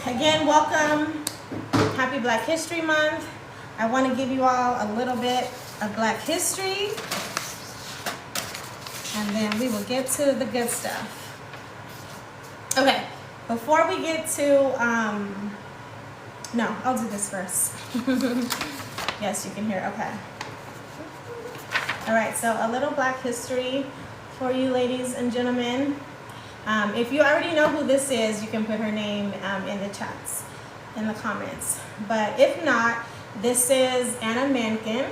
again, welcome. Happy Black History Month. I want to give you all a little bit of Black history, and then we will get to the good stuff. Okay, before we get to, no, I'll do this first. Yes, you can hear, okay. All right, so a little Black history for you ladies and gentlemen. If you already know who this is, you can put her name in the chats, in the comments. But if not, this is Anna Menken,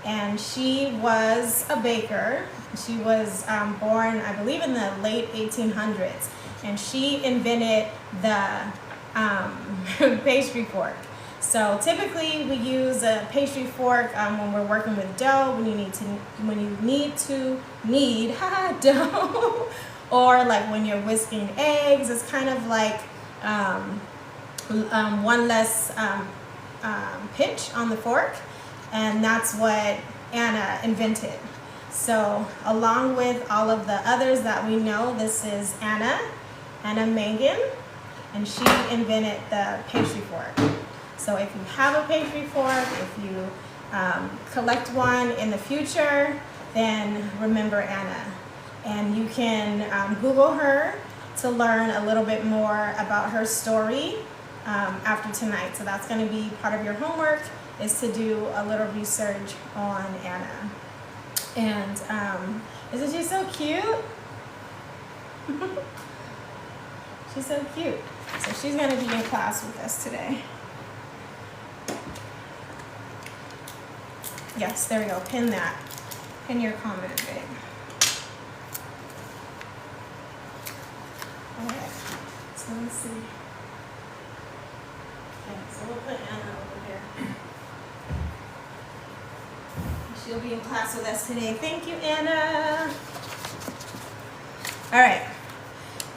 and she was a baker. She was born, I believe, in the late 1800s, and she invented the pastry fork. So typically we use a pastry fork when we're working with dough, when you need dough, or like when you're whisking eggs. It's kind of like one less pitch on the fork, and that's what Anna invented. So along with all of the others that we know, this is Anna Menken, and she invented the pastry fork. So if you have a pastry fork, if you collect one in the future, then remember Anna. And you can Google her to learn a little bit more about her story after tonight. So that's going to be part of your homework, is to do a little research on Anna. And isn't she so cute? She's so cute. So she's going to be in class with us today. Yes, there we go. Pin that. Pin your comment, babe. Alright, so let's see. Okay, so we'll put Anna over here. She'll be in class with us today. Thank you, Anna. Alright,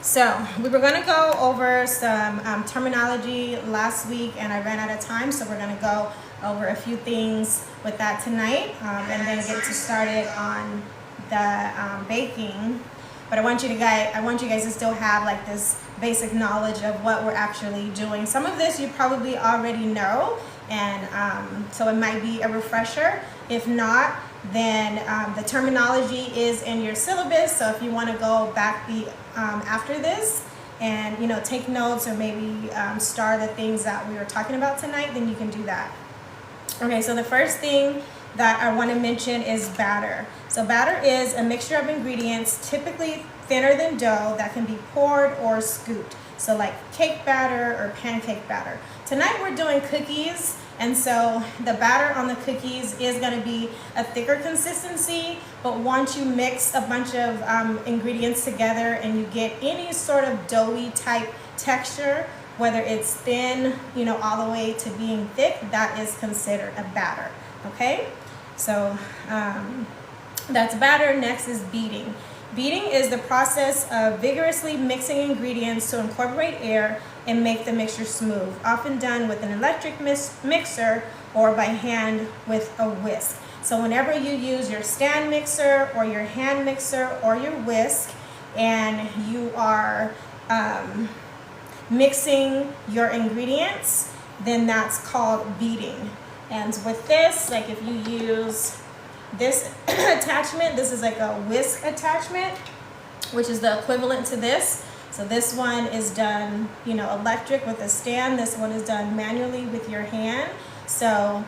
so we were going to go over some terminology last week, and I ran out of time, so we're going to go over a few things with that tonight, and then get to started on the baking. But I want you guys to still have like this basic knowledge of what we're actually doing. Some of this you probably already know, and so it might be a refresher. If not, then the terminology is in your syllabus. So if you want to go back after this and take notes, or maybe star the things that we were talking about tonight, then you can do that. Okay, so the first thing that I want to mention is batter. So batter is a mixture of ingredients, typically thinner than dough, that can be poured or scooped. So like cake batter or pancake batter. Tonight we're doing cookies, and so the batter on the cookies is going to be a thicker consistency, but once you mix a bunch of ingredients together and you get any sort of doughy type texture, whether it's thin, all the way to being thick, that is considered a batter. Okay, so that's batter. Next is beating. Beating is the process of vigorously mixing ingredients to incorporate air and make the mixture smooth, often done with an electric mixer or by hand with a whisk. So whenever you use your stand mixer or your hand mixer or your whisk, and you are mixing your ingredients, then that's called beating. And with this, like if you use this attachment, this is like a whisk attachment, which is the equivalent to this. So this one is done, electric with a stand. This one is done manually with your hand. So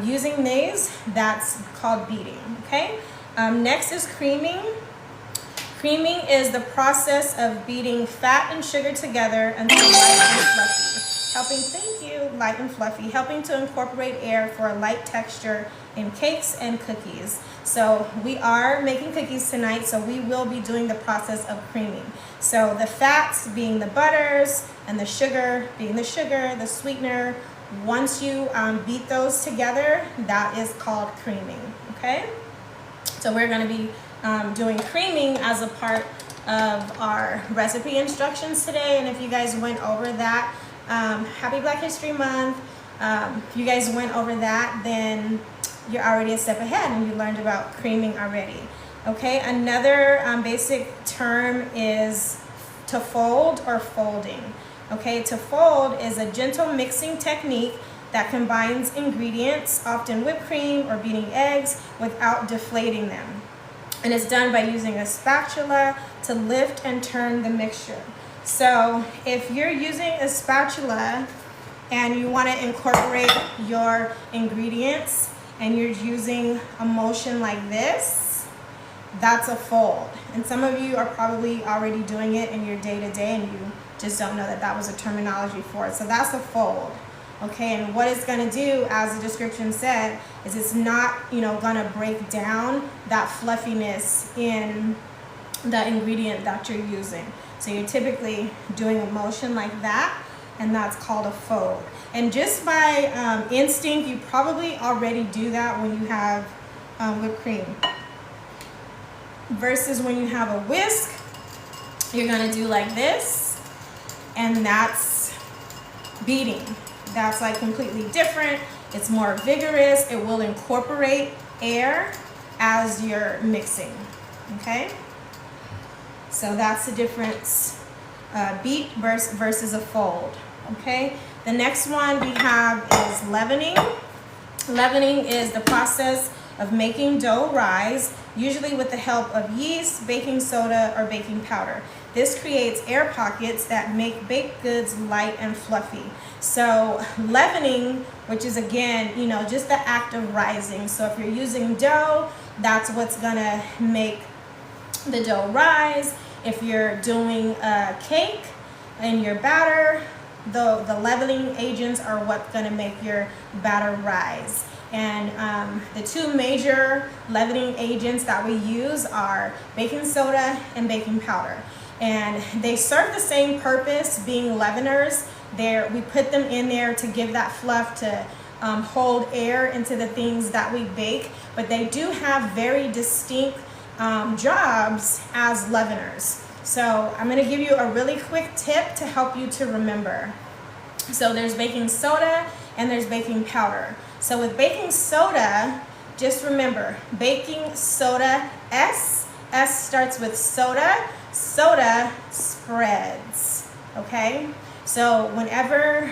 using these, that's called beating, okay? Next is creaming. Creaming is the process of beating fat and sugar together until light and fluffy, light and fluffy, helping to incorporate air for a light texture in cakes and cookies. So we are making cookies tonight, so we will be doing the process of creaming. So the fats being the butters, and the sugar being the sugar, the sweetener. Once you beat those together, that is called creaming, okay? So we're going to be doing creaming as a part of our recipe instructions today. And if you guys went over that, happy Black History Month. If you guys went over that, then you're already a step ahead and you learned about creaming already. Okay, another basic term is to fold or folding. Okay, to fold is a gentle mixing technique that combines ingredients, often whipped cream or beating eggs, without deflating them. And it's done by using a spatula to lift and turn the mixture. So if you're using a spatula and you want to incorporate your ingredients and you're using a motion like this, that's a fold. And some of you are probably already doing it in your day-to-day and you just don't know that that was a terminology for it. So that's a fold. Okay, and what it's going to do, as the description said, is it's not, going to break down that fluffiness in the ingredient that you're using. So you're typically doing a motion like that, and that's called a fold. And just by instinct, you probably already do that when you have whipped cream. Versus when you have a whisk, you're going to do like this, and that's beating. That's like completely different. It's more vigorous. It will incorporate air as you're mixing. Okay? So that's the difference. Beat versus a fold. Okay? The next one we have is leavening. Leavening is the process of making dough rise, usually with the help of yeast, baking soda, or baking powder. This creates air pockets that make baked goods light and fluffy. So leavening, which is again, just the act of rising. So if you're using dough, that's what's gonna make the dough rise. If you're doing a cake and your batter, the leavening agents are what's gonna make your batter rise. And the two major leavening agents that we use are baking soda and baking powder. And they serve the same purpose, being leaveners. We put them in there to give that fluff, to hold air into the things that we bake. But they do have very distinct jobs as leaveners. So I'm going to give you a really quick tip to help you to remember. So there's baking soda and there's baking powder. So with baking soda, just remember, baking soda, S starts with soda. Soda spreads, okay? So whenever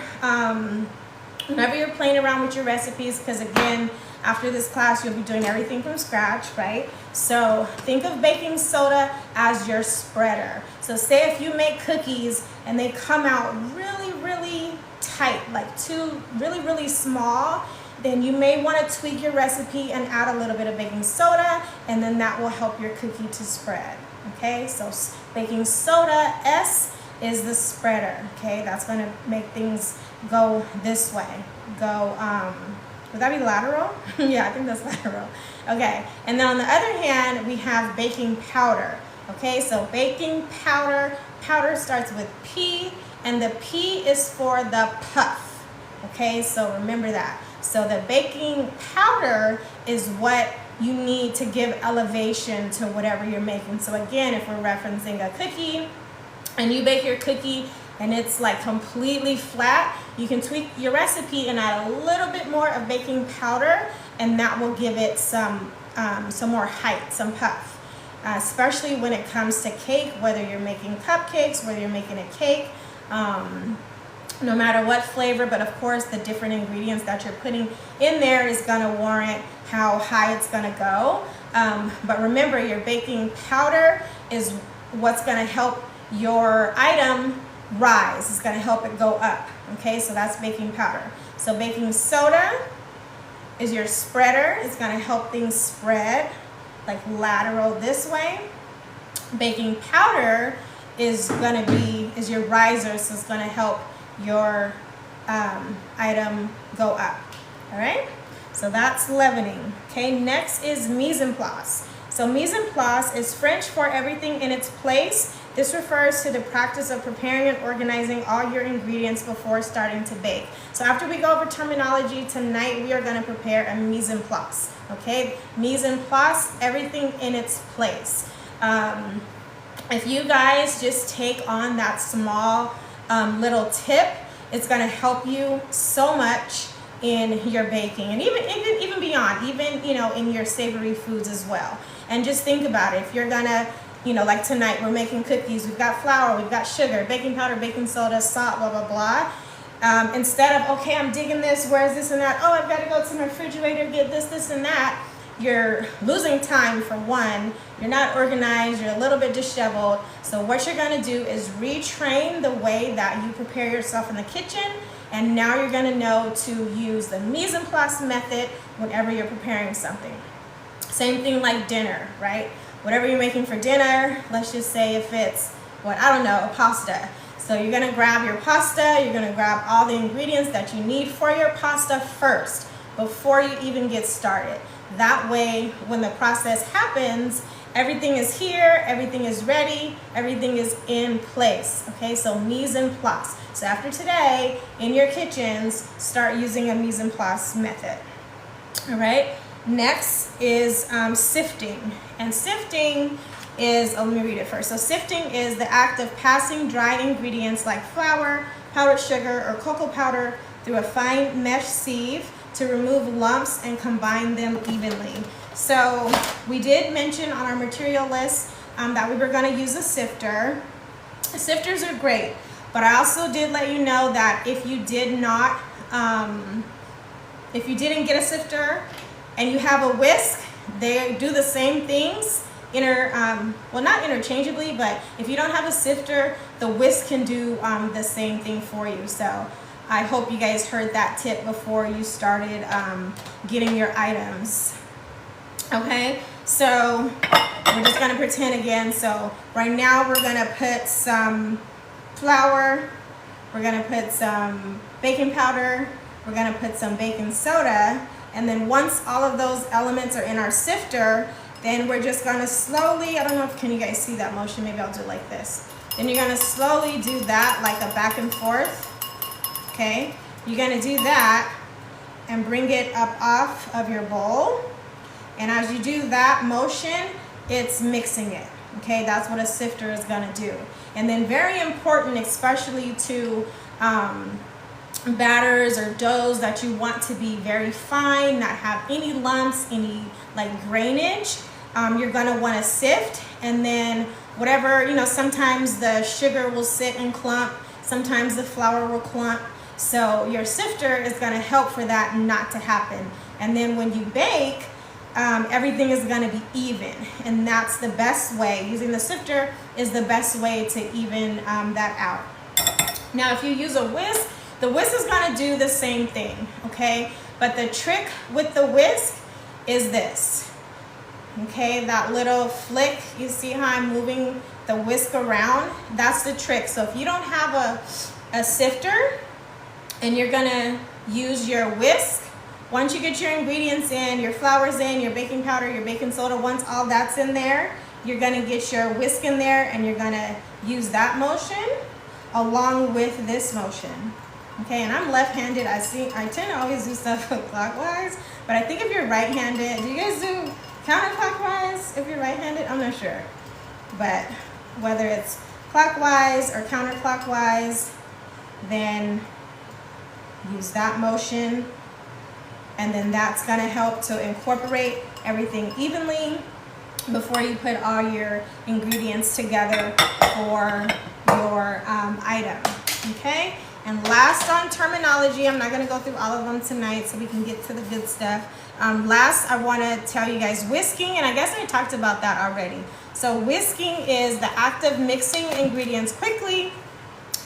you're playing around with your recipes, because again, after this class, you'll be doing everything from scratch, right? So think of baking soda as your spreader. So say if you make cookies and they come out really, really tight, like too really small, then you may want to tweak your recipe and add a little bit of baking soda, and then that will help your cookie to spread. Okay, so baking soda, S, is the spreader. Okay, that's going to make things go this way. Would that be lateral? Yeah, I think that's lateral. Okay, and then on the other hand, we have baking powder. Okay, so baking powder starts with P, and the P is for the puff. Okay, so remember that. So the baking powder is what you need to give elevation to whatever you're making. So again, if we're referencing a cookie and you bake your cookie and it's like completely flat, you can tweak your recipe and add a little bit more of baking powder, and that will give it some more height, some puff. Especially when it comes to cake, whether you're making cupcakes, whether you're making a cake, no matter what flavor, but of course the different ingredients that you're putting in there is gonna warrant how high it's gonna go. But remember, your baking powder is what's gonna help your item rise. It's gonna help it go up, okay? So that's baking powder. So baking soda is your spreader. It's gonna help things spread, like lateral this way. Baking powder is your riser, so it's gonna help your item go up. All right, so that's leavening. Okay, next is mise en place. So mise en place is French for everything in its place. This refers to the practice of preparing and organizing all your ingredients before starting to bake. So after we go over terminology tonight, we are going to prepare a mise en place. Okay, mise en place, everything in its place. If you guys just take on that small little tip, it's going to help you so much in your baking, and even beyond, even in your savory foods as well. And just think about it. If you're gonna you know, like tonight we're making cookies, we've got flour, we've got sugar, baking powder, baking soda, salt, blah, blah, blah. Instead of, okay, I'm digging this, where's this and that? Oh, I've got to go to my refrigerator, get this, this, and that. You're losing time for one. You're not organized. You're a little bit disheveled. So what you're going to do is retrain the way that you prepare yourself in the kitchen. And now you're going to know to use the mise en place method whenever you're preparing something. Same thing like dinner, right? Whatever you're making for dinner, let's just say if it's, what, I don't know, a pasta. So you're going to grab your pasta. You're going to grab all the ingredients that you need for your pasta first before you even get started. That way, when the process happens, everything is here, everything is ready, everything is in place. Okay, so mise en place. So after today, in your kitchens, start using a mise en place method. All right, next is sifting. And sifting is, let me read it first. So sifting is the act of passing dried ingredients like flour, powdered sugar, or cocoa powder through a fine mesh sieve to remove lumps and combine them evenly. So we did mention on our material list that we were going to use a sifter. Sifters are great, but I also did let you know that if you did not, if you didn't get a sifter and you have a whisk, they do the same things. Well, not interchangeably, but if you don't have a sifter, the whisk can do the same thing for you. So I hope you guys heard that tip before you started getting your items. Okay, so we're just gonna pretend again. So right now we're gonna put some flour, we're gonna put some baking powder, we're gonna put some baking soda, and then once all of those elements are in our sifter, then we're just gonna slowly, I don't know if, can you guys see that motion? Maybe I'll do it like this. Then you're gonna slowly do that like a back and forth. Okay, you're gonna do that and bring it up off of your bowl. And as you do that motion, it's mixing it. Okay, that's what a sifter is gonna do. And then very important, especially to batters or doughs that you want to be very fine, not have any lumps, any like grainage, you're gonna wanna sift. And then whatever, you know, sometimes the sugar will sit and clump, sometimes the flour will clump. So your sifter is going to help for that not to happen. And then when you bake, everything is going to be even. And that's the best way. Using the sifter is the best way to even that out. Now, if you use a whisk, the whisk is going to do the same thing, okay? But the trick with the whisk is this, okay? That little flick, you see how I'm moving the whisk around? That's the trick. So if you don't have a sifter, and you're gonna use your whisk, once you get your ingredients in, your flour's in, your baking powder, your baking soda, once all that's in there, you're gonna get your whisk in there and you're gonna use that motion along with this motion. Okay, and I'm left-handed. I tend to always do stuff clockwise, but I think if you're right-handed, do you guys do counterclockwise if you're right-handed? I'm not sure. But whether it's clockwise or counterclockwise, then use that motion, and then that's going to help to incorporate everything evenly before you put all your ingredients together for your item. Okay, and last on terminology, I'm not going to go through all of them tonight so we can get to the good stuff. Last, I want to tell you guys whisking, and I guess I talked about that already. So whisking is the act of mixing ingredients quickly,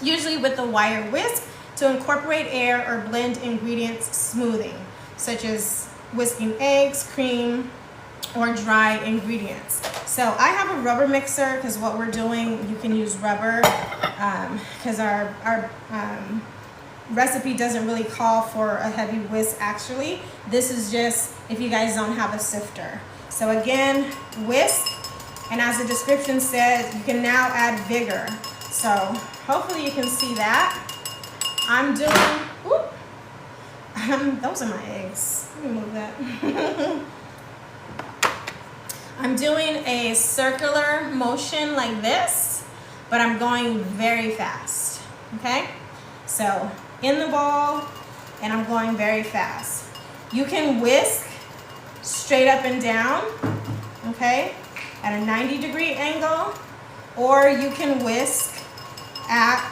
usually with a wire whisk, to incorporate air or blend ingredients smoothing, such as whisking eggs, cream, or dry ingredients. So I have a rubber mixer because what we're doing, you can use rubber because our recipe doesn't really call for a heavy whisk actually. This is just if you guys don't have a sifter. So again, whisk, and as the description says, you can now add vigor. So hopefully you can see that. I'm doing, those are my eggs. Let me move that. I'm doing a circular motion like this, but I'm going very fast, okay? So in the bowl, and I'm going very fast. You can whisk straight up and down, okay? at a 90-degree angle, or you can whisk at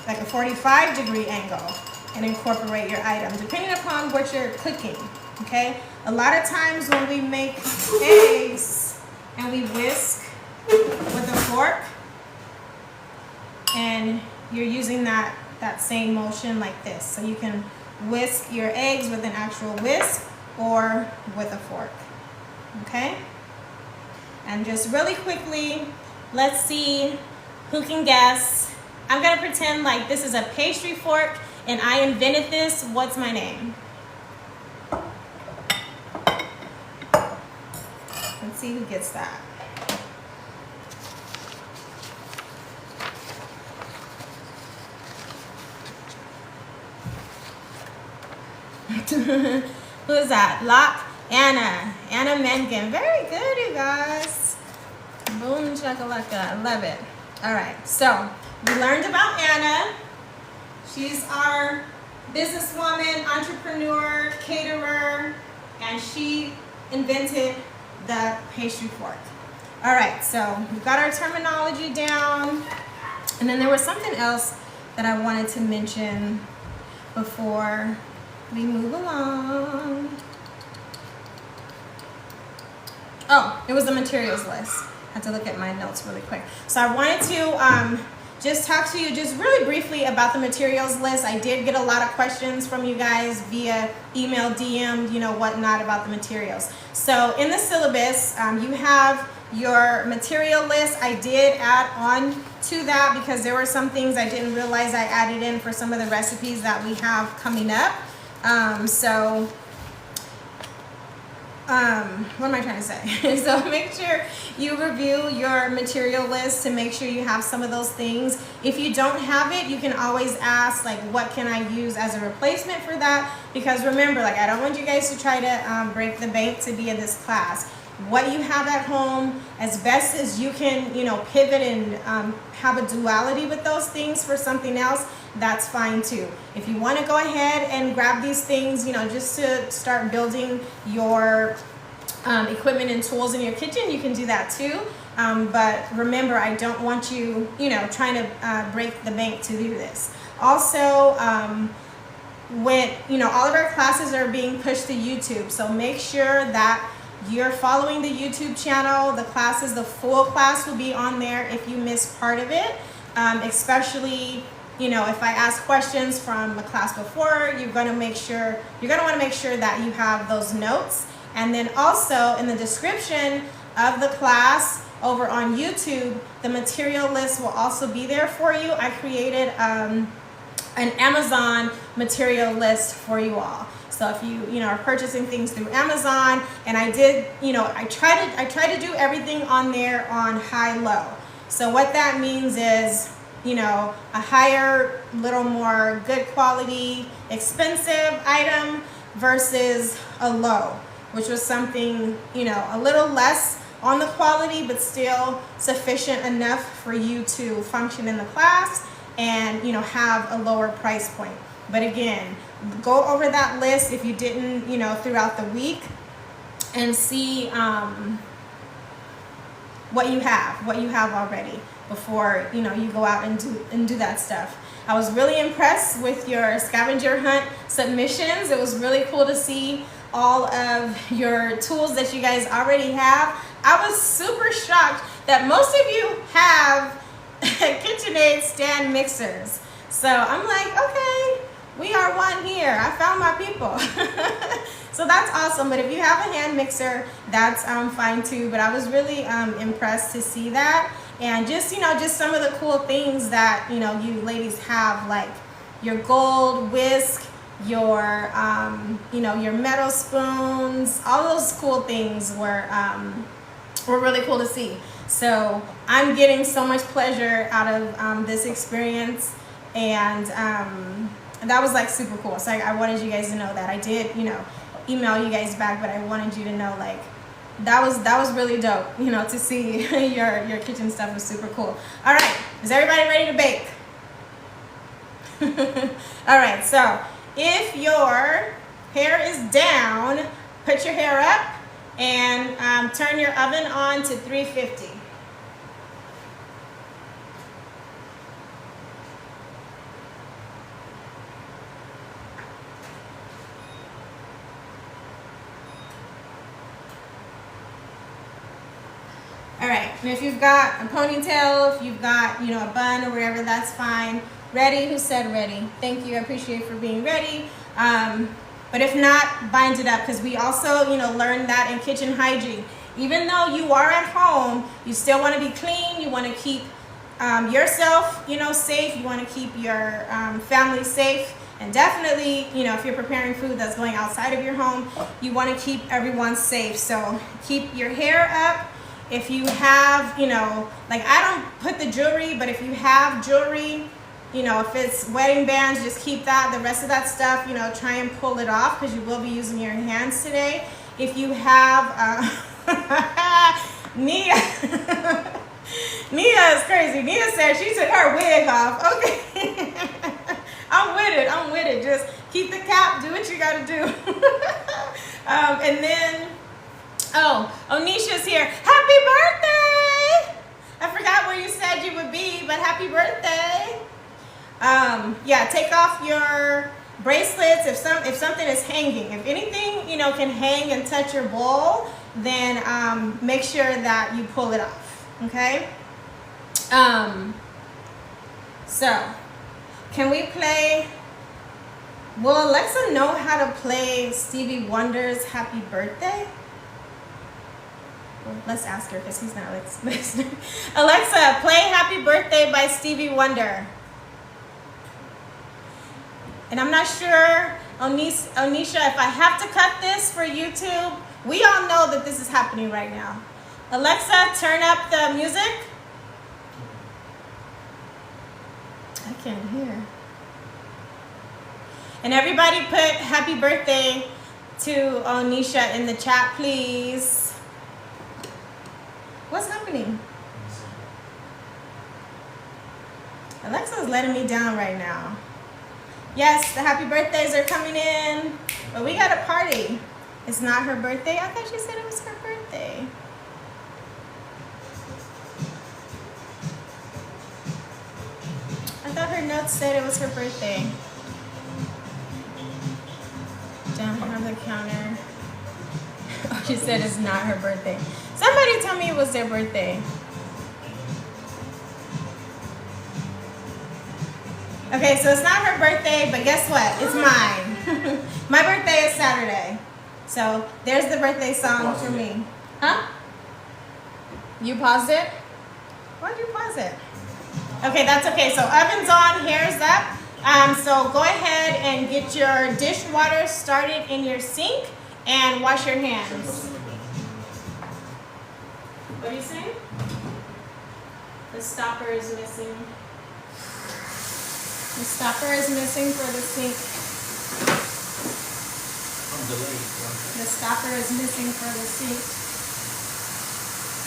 like a 45-degree angle and incorporate your item, depending upon what you're cooking, okay? A lot of times when we make eggs and we whisk with a fork, and you're using that same motion like this. So you can whisk your eggs with an actual whisk or with a fork, okay? And just really quickly, let's see who can guess. I'm gonna pretend like this is a pastry fork and I invented this. What's my name? Let's see who gets that. Who is that? Lock Anna Menken. Very good, you guys. Boom shakalaka. I love it. All right, so we learned about Anna. She's our businesswoman, entrepreneur, caterer, and she invented the pastry fork. All right, so we've got our terminology down. And then there was something else that I wanted to mention before we move along. Oh, it was the materials list. I had to look at my notes really quick. So I wanted to just talk to you just really briefly about the materials list. I did get a lot of questions from you guys via email, DM, you know, whatnot about the materials. So in the syllabus, you have your material list. I did add on to that because there were some things I didn't realize I added in for some of the recipes that we have coming up. What am I trying to say? So make sure you review your material list to make sure you have some of those things. If you don't have it, you can always ask, like, what can I use as a replacement for that? Because remember, like, I don't want you guys to try to break the bank to be in this class. What you have at home, as best as you can, you know, pivot and have a duality with those things for something else, that's fine too. If you want to go ahead and grab these things, you know, just to start building your equipment and tools in your kitchen, you can do that too. But remember, I don't want you, you know, trying to break the bank to do this. Also, when, you know, all of our classes are being pushed to YouTube, so make sure that you're following the YouTube channel. The classes, the full class will be on there if you miss part of it, especially, you know, if I ask questions from a class before, you're going to want to make sure that you have those notes. And then also in the description of the class over on YouTube, the material list will also be there for you. I created an Amazon material list for you all. So if you know, are purchasing things through Amazon, and I did, you know, I try to do everything on there on high-low. So what that means is, you know, a higher, little more good quality, expensive item versus a low, which was something, you know, a little less on the quality, but still sufficient enough for you to function in the class and, you know, have a lower price point. But again, go over that list if you didn't, you know, throughout the week, and see what you have already before, you know, you go out and do that stuff. I was really impressed with your scavenger hunt submissions. It was really cool to see all of your tools that you guys already have. I was super shocked that most of you have KitchenAid stand mixers. So I'm like, okay, we are one here. I found my people. So that's awesome. But if you have a hand mixer, that's fine too. But I was really impressed to see that. And just, you know, just some of the cool things that, you know, you ladies have, like your gold whisk, your, you know, your metal spoons, all those cool things were really cool to see. So I'm getting so much pleasure out of this experience, and that was like super cool. So I wanted you guys to know that. I did, you know, email you guys back, but I wanted you to know, like, that was really dope, you know, to see your kitchen stuff was super cool. All right, is everybody ready to bake? All right, so if your hair is down, put your hair up And turn your oven on to 350. All right, and if you've got a ponytail, if you've got, you know, a bun or whatever, that's fine. Ready? Who said ready? Thank you, I appreciate for being ready. But if not, bind it up, because we also, you know, learned that in kitchen hygiene. Even though you are at home, you still want to be clean. You want to keep yourself, you know, safe. You want to keep your family safe. And definitely, you know, if you're preparing food that's going outside of your home, you want to keep everyone safe. So keep your hair up. If you have, you know, like I don't put the jewelry, but if you have jewelry, you know, if it's wedding bands, just keep that. The rest of that stuff, you know, try and pull it off, because you will be using your hands today. If you have, Nia, Nia is crazy. Nia said she took her wig off. Okay. I'm with it. Just keep the cap, do what you gotta do. And then, oh, Onisha's here. Happy birthday! I forgot where you said you would be, but happy birthday. Yeah, take off your bracelets if something is hanging. If anything, you know, can hang and touch your bowl, then make sure that you pull it off, okay? So, can we play? Will Alexa know how to play Stevie Wonder's Happy Birthday? Well, let's ask her, because he's not listening. Alexa, play Happy Birthday by Stevie Wonder. And I'm not sure, Onisha, if I have to cut this for YouTube. We all know that this is happening right now. Alexa, turn up the music. I can't hear. And everybody put happy birthday to Onisha in the chat, please. What's happening? Alexa's letting me down right now. Yes, the happy birthdays are coming in, but we got a party. It's not her birthday? I thought she said it was her birthday. I thought her notes said it was her birthday. Down on the counter. Oh, she said it's not her birthday. Somebody tell me it was their birthday. Okay, so it's not her birthday, but guess what? It's mine. My birthday is Saturday. So there's the birthday song for me. Huh? You paused it? Why'd you pause it? Okay, that's okay. So oven's on, hair's up. So go ahead and get your dishwater started in your sink and wash your hands. What are you saying? The stopper is missing. The stopper is missing for the sink. I'm delayed. The stopper is missing for the sink.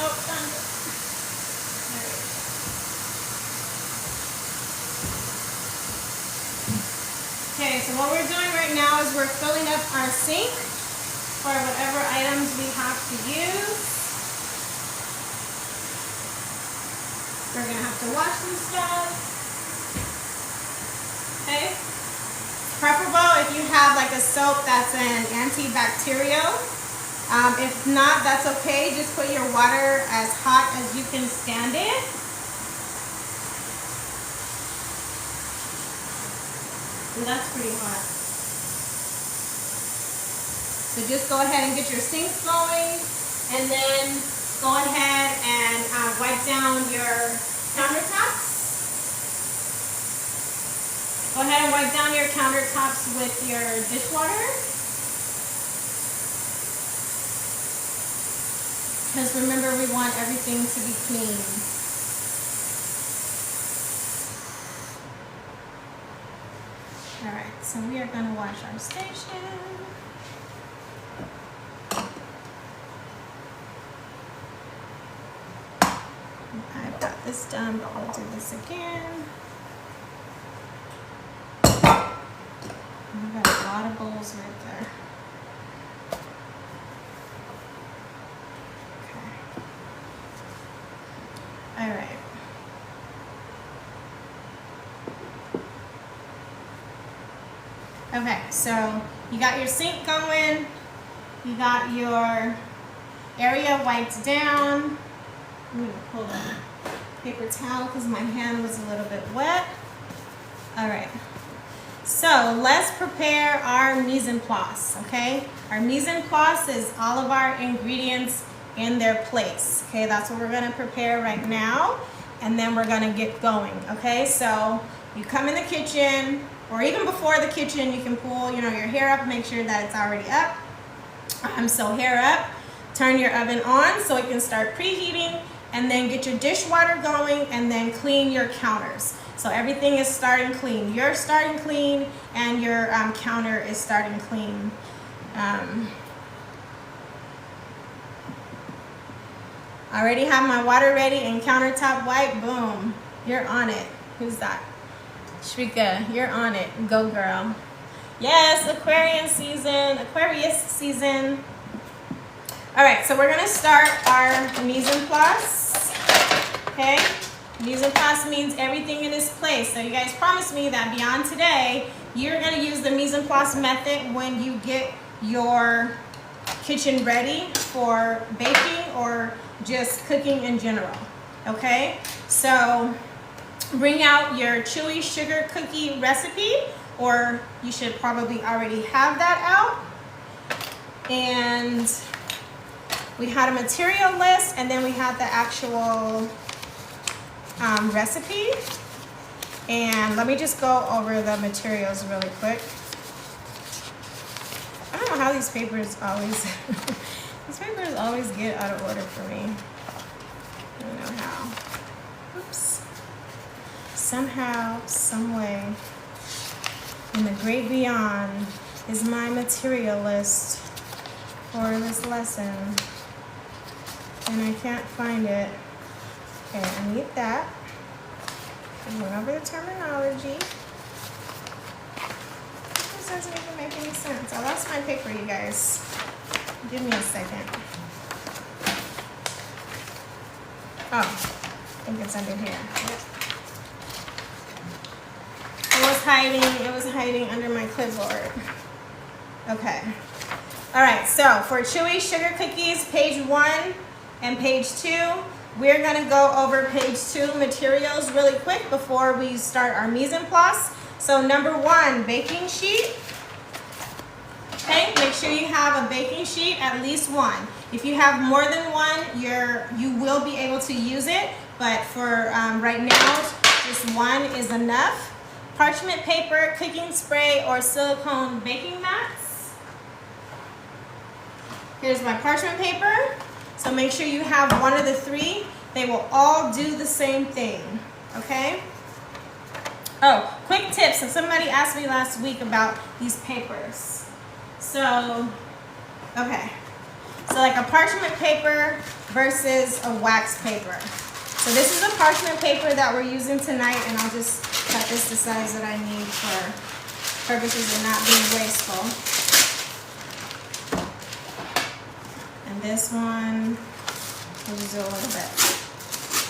Oh, done. Okay, so what we're doing right now is we're filling up our sink for whatever items we have to use. We're gonna have to wash some stuff. Okay. Preferable if you have like a soap that's an antibacterial. If not, that's okay. Just put your water as hot as you can stand it. And that's pretty hot. So just go ahead and get your sinks going, and then go ahead and wipe down your countertops. Go ahead and wipe down your countertops with your dishwater. Because remember, we want everything to be clean. Alright, so we are going to wash our station. I've got this done, but we'll do this again. We got a lot of bowls right there. Okay, so you got your sink going, you got your area wiped down. I'm gonna pull the paper towel because my hand was a little bit wet. All right, so let's prepare our mise en place, okay? Our mise en place is all of our ingredients in their place, okay? That's what we're gonna prepare right now, and then we're gonna get going, okay? So you come in the kitchen, or even before the kitchen, you can pull, your hair up, make sure that it's already up. So hair up, turn your oven on so it can start preheating, and then get your dishwater going, and then clean your counters. So everything is starting clean. You're starting clean, and your counter is starting clean. I already have my water ready and countertop wipe. Boom, you're on it. Who's that? Shrika, you're on it. Go girl. Yes, Aquarius season. All right, so we're gonna start our mise en place, okay? Mise en place means everything in its place. So you guys promised me that beyond today, you're gonna use the mise en place method when you get your kitchen ready for baking or just cooking in general, okay? So bring out your Chewy sugar cookie recipe, or you should probably already have that out. And we had a material list, and then we had the actual recipe. And let me just go over the materials really quick. I don't know how these papers always get out of order for me. I don't know how. Oops. Somehow, some way, in the great beyond is my material list for this lesson, and I can't find it. Okay, I need that. I went over the terminology. This doesn't even make any sense. I lost my paper, you guys. Give me a second. Oh, I think it's under here. It was hiding under my clipboard. Okay. All right, so for Chewy sugar cookies, page 1 and page 2, we're gonna go over page 2 materials really quick before we start our mise en place. So number 1, baking sheet. Okay, make sure you have a baking sheet, at least one. If you have more than one, you will be able to use it, but for right now, just one is enough. Parchment paper, cooking spray, or silicone baking mats. Here's my parchment paper. So make sure you have one of the 3. They will all do the same thing, okay? Oh, quick tips. So somebody asked me last week about these papers. So, okay. So like a parchment paper versus a wax paper. So this is a parchment paper that we're using tonight, and I'll just cut this the size that I need for purposes of not being wasteful. And this one, we'll use it a little bit.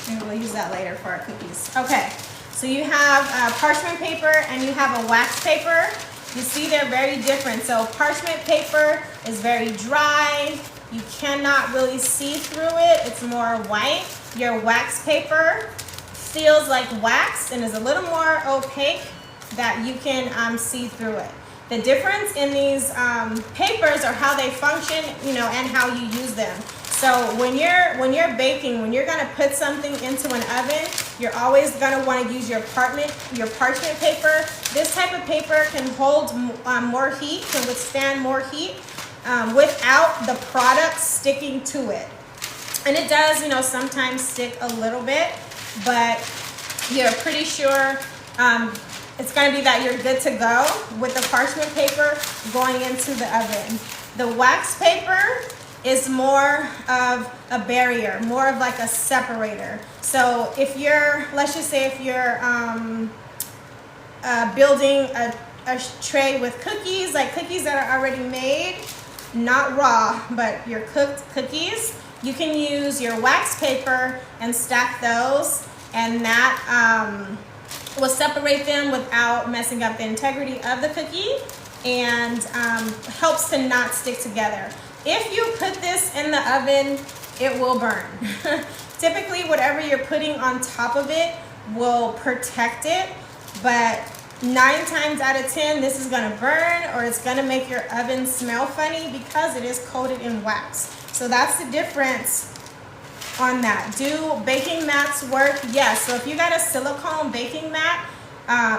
Maybe we'll use that later for our cookies. Okay, so you have parchment paper and you have a wax paper. You see they're very different. So parchment paper is very dry. You cannot really see through it. It's more white. Your wax paper feels like wax and is a little more opaque that you can see through it. The difference in these papers are how they function, and how you use them. So when you're baking, when you're gonna put something into an oven, you're always gonna want to use your parchment paper. This type of paper can hold more heat, can withstand more heat without the product sticking to it. And it does, sometimes stick a little bit, but you're pretty sure it's going to be that you're good to go with the parchment paper going into the oven. The wax paper is more of a barrier, more of like a separator. So if you're, let's just say if you're building a tray with cookies, like cookies that are already made, not raw, but your cooked cookies, you can use your wax paper and stack those, and that will separate them without messing up the integrity of the cookie. and helps to not stick together. If you put this in the oven, it will burn. Typically, whatever you're putting on top of it will protect it, but 9 times out of 10, this is gonna burn, or it's gonna make your oven smell funny because it is coated in wax. So that's the difference on that. Do baking mats work? Yes. So if you got a silicone baking mat,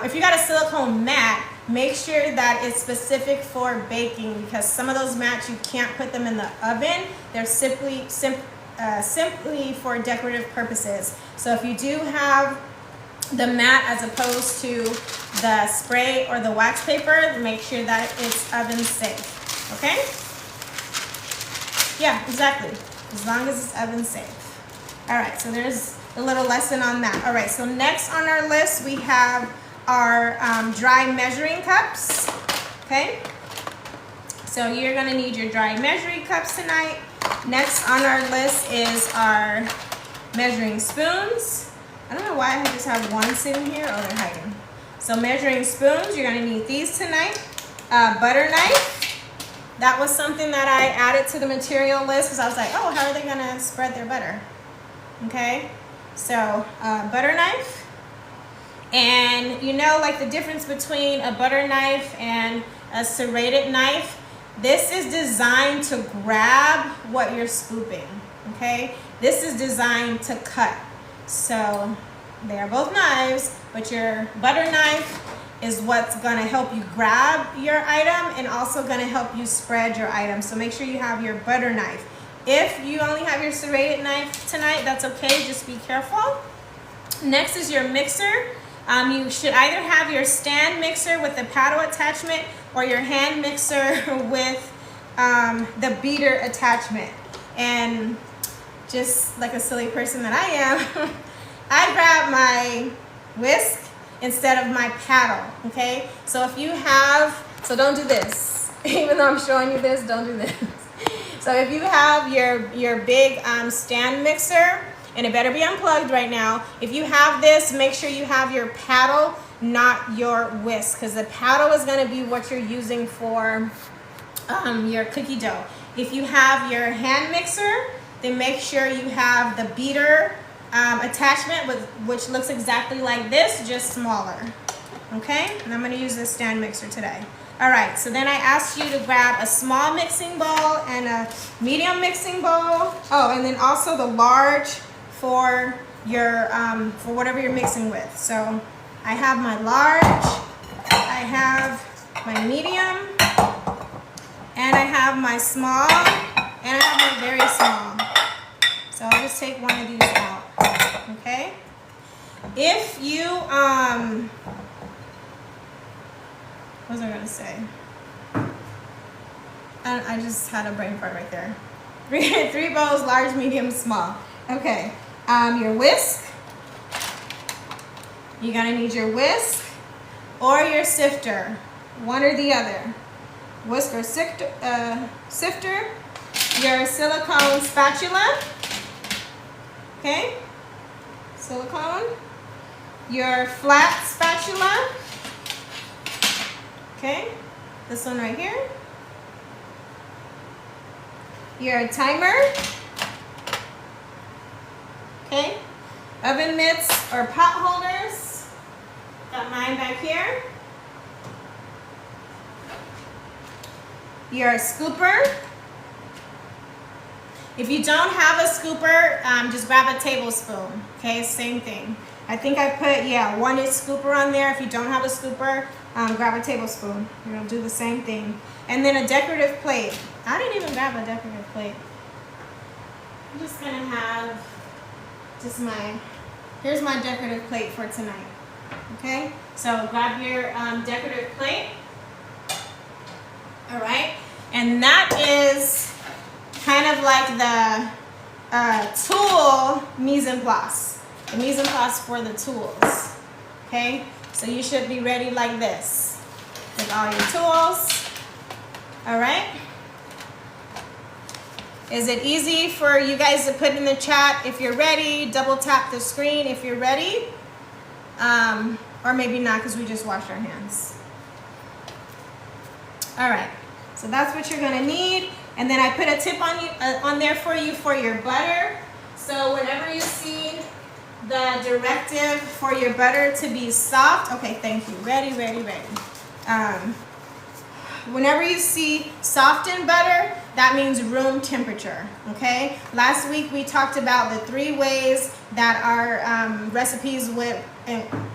if you got a silicone mat, make sure that it's specific for baking, because some of those mats, you can't put them in the oven. They're simply for decorative purposes. So if you do have the mat as opposed to the spray or the wax paper, make sure that it's oven safe. Okay? Yeah, exactly. As long as it's oven safe. All right, so there's a little lesson on that. All right, so next on our list, we have our dry measuring cups. Okay? So you're gonna need your dry measuring cups tonight. Next on our list is our measuring spoons. I don't know why I just have one sitting here. Oh, they're hiding. So measuring spoons, you're gonna need these tonight. Butter knife. That was something that I added to the material list because I was like, oh, how are they gonna spread their butter? Okay, so butter knife. And you know, like the difference between a butter knife and a serrated knife, this is designed to grab what you're scooping, okay? This is designed to cut. So they are both knives, but your butter knife is what's gonna help you grab your item and also gonna help you spread your item. So make sure you have your butter knife. If you only have your serrated knife tonight, that's okay, just be careful. Next is your mixer. You should either have your stand mixer with the paddle attachment or your hand mixer with the beater attachment. And just like a silly person that I am, I grab my whisk instead of my paddle, okay? So if you have, so don't do this. Even though I'm showing you this, don't do this. So if you have your big stand mixer, and it better be unplugged right now. If you have this, make sure you have your paddle, not your whisk, because the paddle is gonna be what you're using for your cookie dough. If you have your hand mixer, then make sure you have the beater attachment, which looks exactly like this, just smaller. Okay, and I'm gonna use this stand mixer today. All right, so then I asked you to grab a small mixing bowl and a medium mixing bowl. Oh, and then also the large for your for whatever you're mixing with. So I have my large, I have my medium, and I have my small, and I have my very small. So I'll just take one of these out. Okay? If you what was I gonna say? I just had a brain fart right there. Three bowls, large, medium, small. Okay. Your whisk. You're gonna need your whisk or your sifter, one or the other. Whisk or sifter. Your silicone spatula. Okay. Silicone. Your flat spatula. Okay. This one right here. Your timer. Okay, oven mitts or pot holders. Got mine back here. Your scooper. If you don't have a scooper, just grab a tablespoon. Okay, same thing. I think I put, yeah, 1-inch scooper on there. If you don't have a scooper, grab a tablespoon. You're gonna do the same thing. And then a decorative plate. I didn't even grab a decorative plate. I'm just gonna have here's my decorative plate for tonight. Okay, so grab your decorative plate. All right, and that is kind of like the tool mise en place. The mise en place for the tools. Okay, so you should be ready like this with all your tools. All right. Is it easy for you guys to put in the chat if you're ready? Double tap the screen if you're ready. Or maybe not because we just washed our hands. All right, so that's what you're gonna need. And then I put a tip on there for you for your butter. So whenever you see the directive for your butter to be soft, okay, thank you, ready. Whenever you see softened butter, that means room temperature, okay? Last week we talked about the 3 ways that our recipes would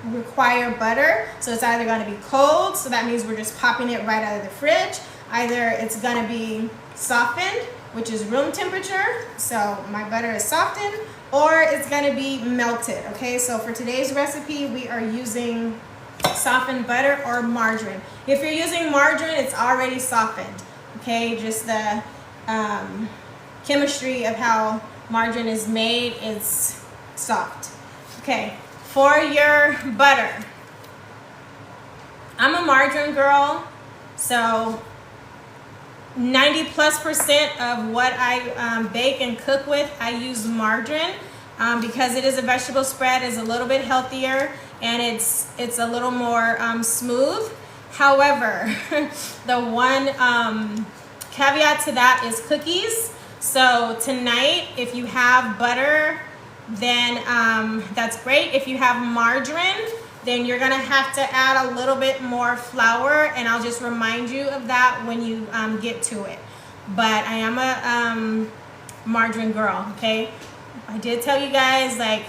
require butter. So it's either gonna be cold, so that means we're just popping it right out of the fridge. Either it's gonna be softened, which is room temperature, so my butter is softened, or it's gonna be melted, okay? So for today's recipe, we are using softened butter or margarine. If you're using margarine, it's already softened, okay? Just the chemistry of how margarine is made, it's soft. Okay, for your butter, I'm a margarine girl, so 90+% of what I bake and cook with, I use margarine because it is a vegetable spread, is a little bit healthier, and it's a little more smooth. However, the one caveat to that is cookies. So tonight, if you have butter, then that's great. If you have margarine, then you're gonna have to add a little bit more flour, and I'll just remind you of that when you get to it. But I am a margarine girl, okay? I did tell you guys, like,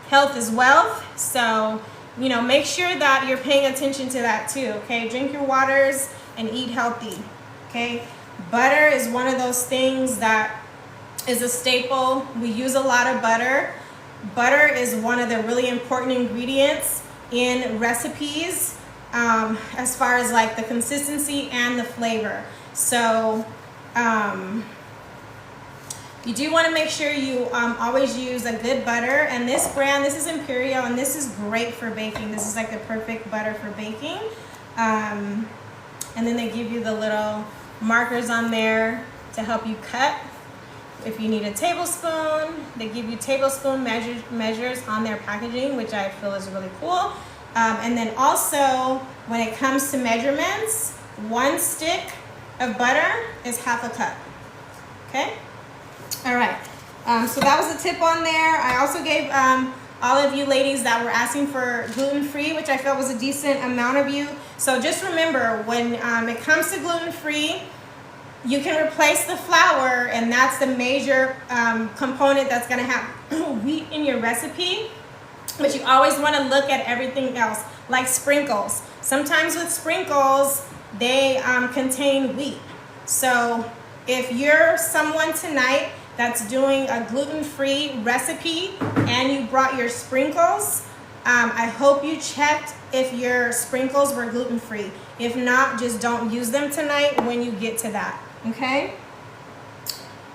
health is wealth, so, you know, make sure that you're paying attention to that too, okay? Drink your waters and eat healthy, okay? Butter is one of those things that is a staple. We use a lot of butter. Butter is one of the really important ingredients in recipes as far as like the consistency and the flavor. So you do want to make sure you always use a good butter. And this brand, this is Imperial, and this is great for baking. This is like the perfect butter for baking. And then they give you the little markers on there to help you cut. If you need a tablespoon, they give you tablespoon measures on their packaging, which I feel is really cool. And then also, when it comes to measurements, 1 stick of butter is half a cup, okay? All right, so that was a tip on there. I also gave all of you ladies that were asking for gluten-free, which I felt was a decent amount of you. So just remember, when it comes to gluten-free, you can replace the flour, and that's the major component that's gonna have wheat in your recipe. But you always wanna look at everything else, like sprinkles. Sometimes with sprinkles, they contain wheat. So if you're someone tonight that's doing a gluten-free recipe and you brought your sprinkles, I hope you checked if your sprinkles were gluten-free. If not, just don't use them tonight when you get to that, okay?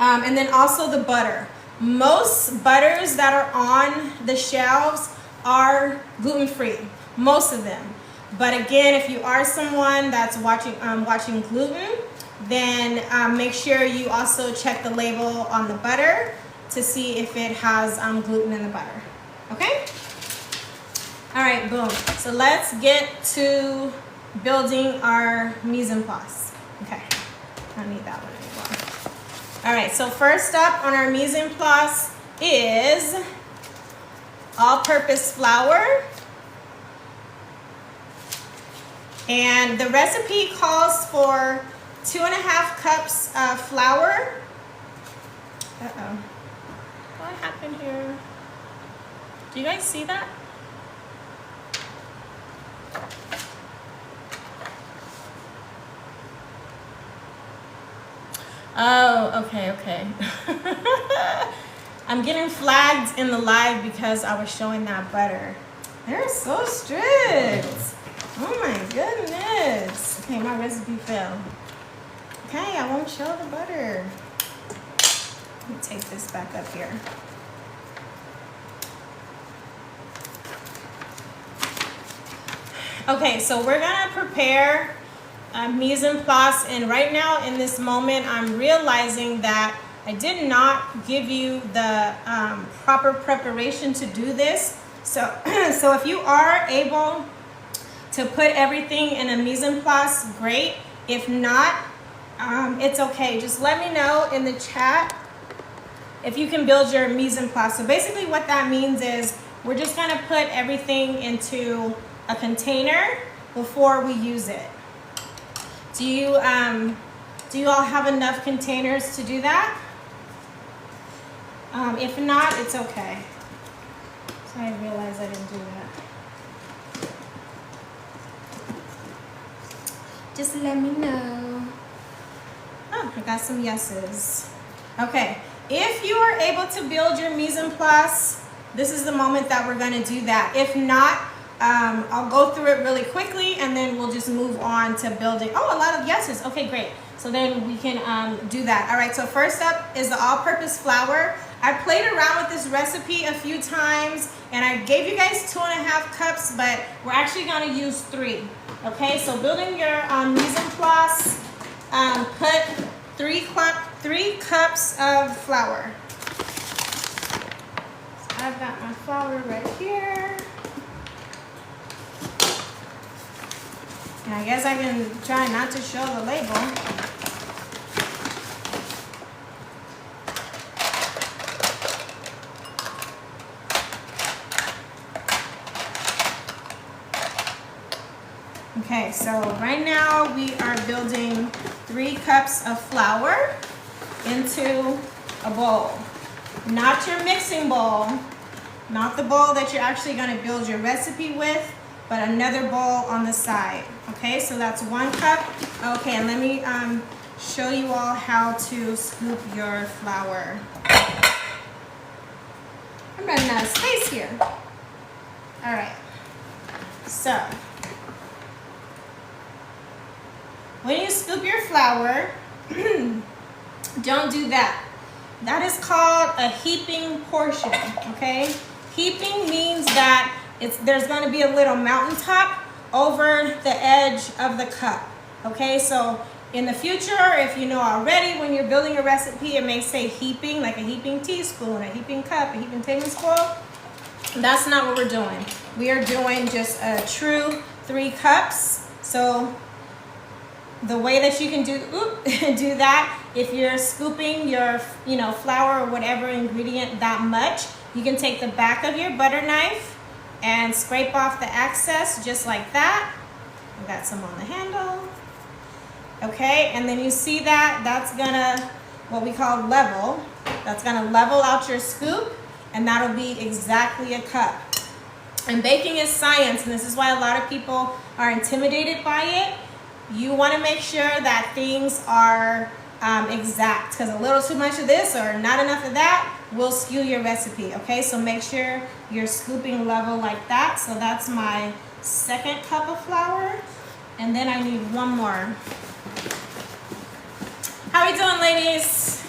And then also the butter. Most butters that are on the shelves are gluten-free, most of them. But again, if you are someone that's watching gluten, then make sure you also check the label on the butter to see if it has gluten in the butter, okay? All right, boom. So let's get to building our mise en place. Okay, I don't need that one anymore. All right, so first up on our mise en place is all-purpose flour. And the recipe calls for 2.5 cups of flour. Uh-oh. What happened here? Do you guys see that? Oh, okay. I'm getting flagged in the live because I was showing that butter. They're so strict. Oh my goodness. Okay, my recipe failed. Okay, I won't show the butter. Let me take this back up here. Okay, so we're gonna prepare mise en place, and right now in this moment I'm realizing that I did not give you the proper preparation to do this. So if you are able to put everything in a mise en place, great. If not, it's okay. Just let me know in the chat if you can build your mise en place. So basically what that means is we're just gonna put everything into a container before we use it. Do you all have enough containers to do that? If not, it's okay. So I realized I didn't do that. Just let me know. Oh, I got some yeses. Okay, if you are able to build your mise en place, this is the moment that we're gonna do that. If not, I'll go through it really quickly and then we'll just move on to building. Oh, a lot of yeses. Okay, great. So then we can do that. All right, so first up is the all-purpose flour. I played around with this recipe a few times and I gave you guys 2.5 cups, but we're actually gonna use 3. Okay, so building your mise en place, put 3 cups of flour. So I've got my flour right here. And I guess I can try not to show the label. Okay, so right now we are building 3 cups of flour into a bowl. Not your mixing bowl, not the bowl that you're actually going to build your recipe with, but another bowl on the side. Okay, so that's 1 cup. Okay, and let me show you all how to scoop your flour. I'm running out of space here. All right, so when you scoop your flour, don't do that. That is called a heaping portion, okay? Heaping means that there's going to be a little mountaintop over the edge of the cup, okay? So in the future, if you know already, when you're building a recipe, it may say heaping, like a heaping teaspoon, a heaping cup, a heaping tablespoon. That's not what we're doing. We are doing just a true 3 cups. So the way that you can do that, if you're scooping your flour or whatever ingredient that much, you can take the back of your butter knife and scrape off the excess just like that. We got some on the handle. Okay, and then you see that, that's gonna, what we call level. That's gonna level out your scoop, and that'll be exactly a cup. And baking is science, and this is why a lot of people are intimidated by it. You want to make sure that things are exact, because a little too much of this or not enough of that will skew your recipe. Okay, so make sure you're scooping level like that. So that's my 2nd cup of flour, and then I need 1 more. How are we doing, ladies?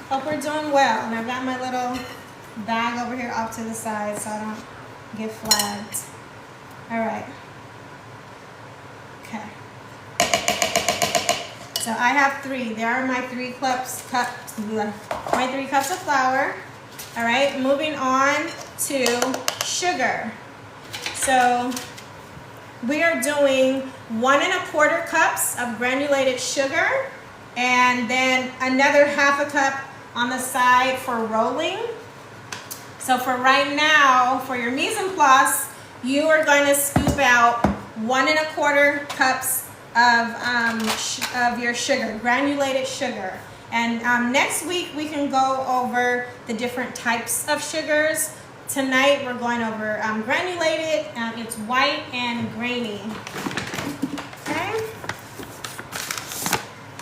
Hope we're doing well. And I've got my little bag over here off to the side so I don't get flagged. All right. Okay. So I have 3. There are my 3 cups of flour. All right, moving on to sugar. So we are doing 1 1/4 cups of granulated sugar, and then another 1/2 cup on the side for rolling. So for right now, for your mise en place, you are going to scoop out 1 1/4 cups of your sugar, granulated sugar. And next week we can go over the different types of sugars. Tonight we're going over granulated, it's white and grainy. Okay.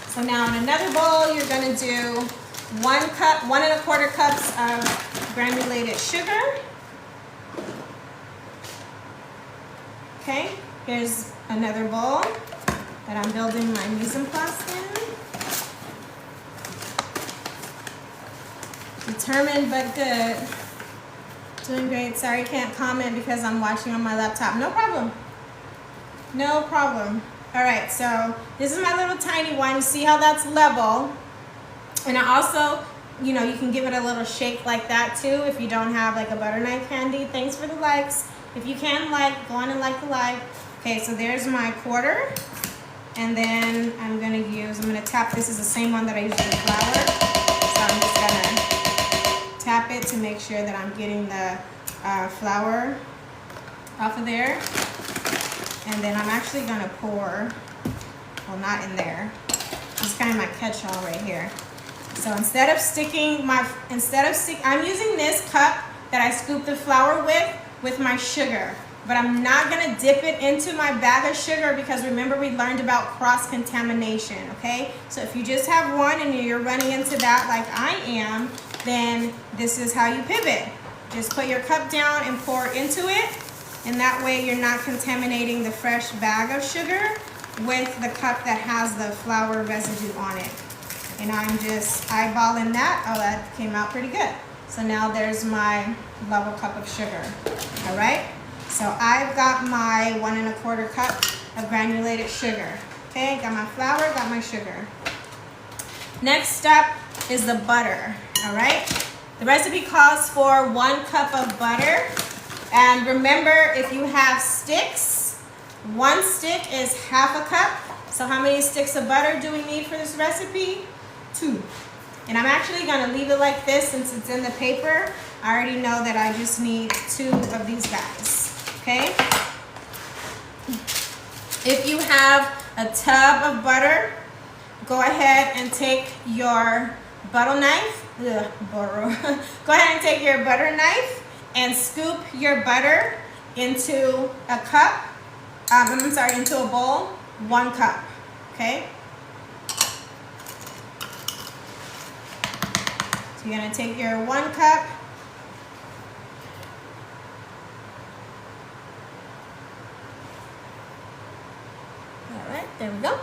So now in another bowl you're going to do 1 cup, 1 1/4 cups of granulated sugar. Okay, here's another bowl that I'm building my mise en place in. Determined but good. Doing great. Sorry, can't comment because I'm watching on my laptop. No problem. No problem. All right, so this is my little tiny one. See how that's level? And I also, you can give it a little shake like that too if you don't have like a butter knife handy. Thanks for the likes. If you can go on and like the live. Okay, so there's my 1/4. And then I'm gonna tap, this is the same one that I used for the flour. So I'm just gonna tap it to make sure that I'm getting the flour off of there. And then I'm actually gonna pour, well, not in there. This is kind of my catch-all right here. So I'm using this cup that I scoop the flour with my sugar. But I'm not gonna dip it into my bag of sugar because remember we learned about cross-contamination, okay? So if you just have one and you're running into that like I am, then this is how you pivot. Just put your cup down and pour into it, and that way you're not contaminating the fresh bag of sugar with the cup that has the flour residue on it. And I'm just eyeballing that. Oh, that came out pretty good. So now there's my level cup of sugar, all right? So I've got my 1 1/4 cup of granulated sugar. Okay, got my flour, got my sugar. Next up is the butter, all right? The recipe calls for 1 cup of butter. And remember, if you have sticks, 1 stick is half a cup. So how many sticks of butter do we need for this recipe? 2. And I'm actually gonna leave it like this since it's in the paper. I already know that I just need 2 of these guys, okay? If you have a tub of butter, go ahead and take your butter knife. Go ahead and take your butter knife and scoop your butter into a cup. Into a bowl, 1 cup, okay? So you're gonna take your 1 cup. All right, there we go.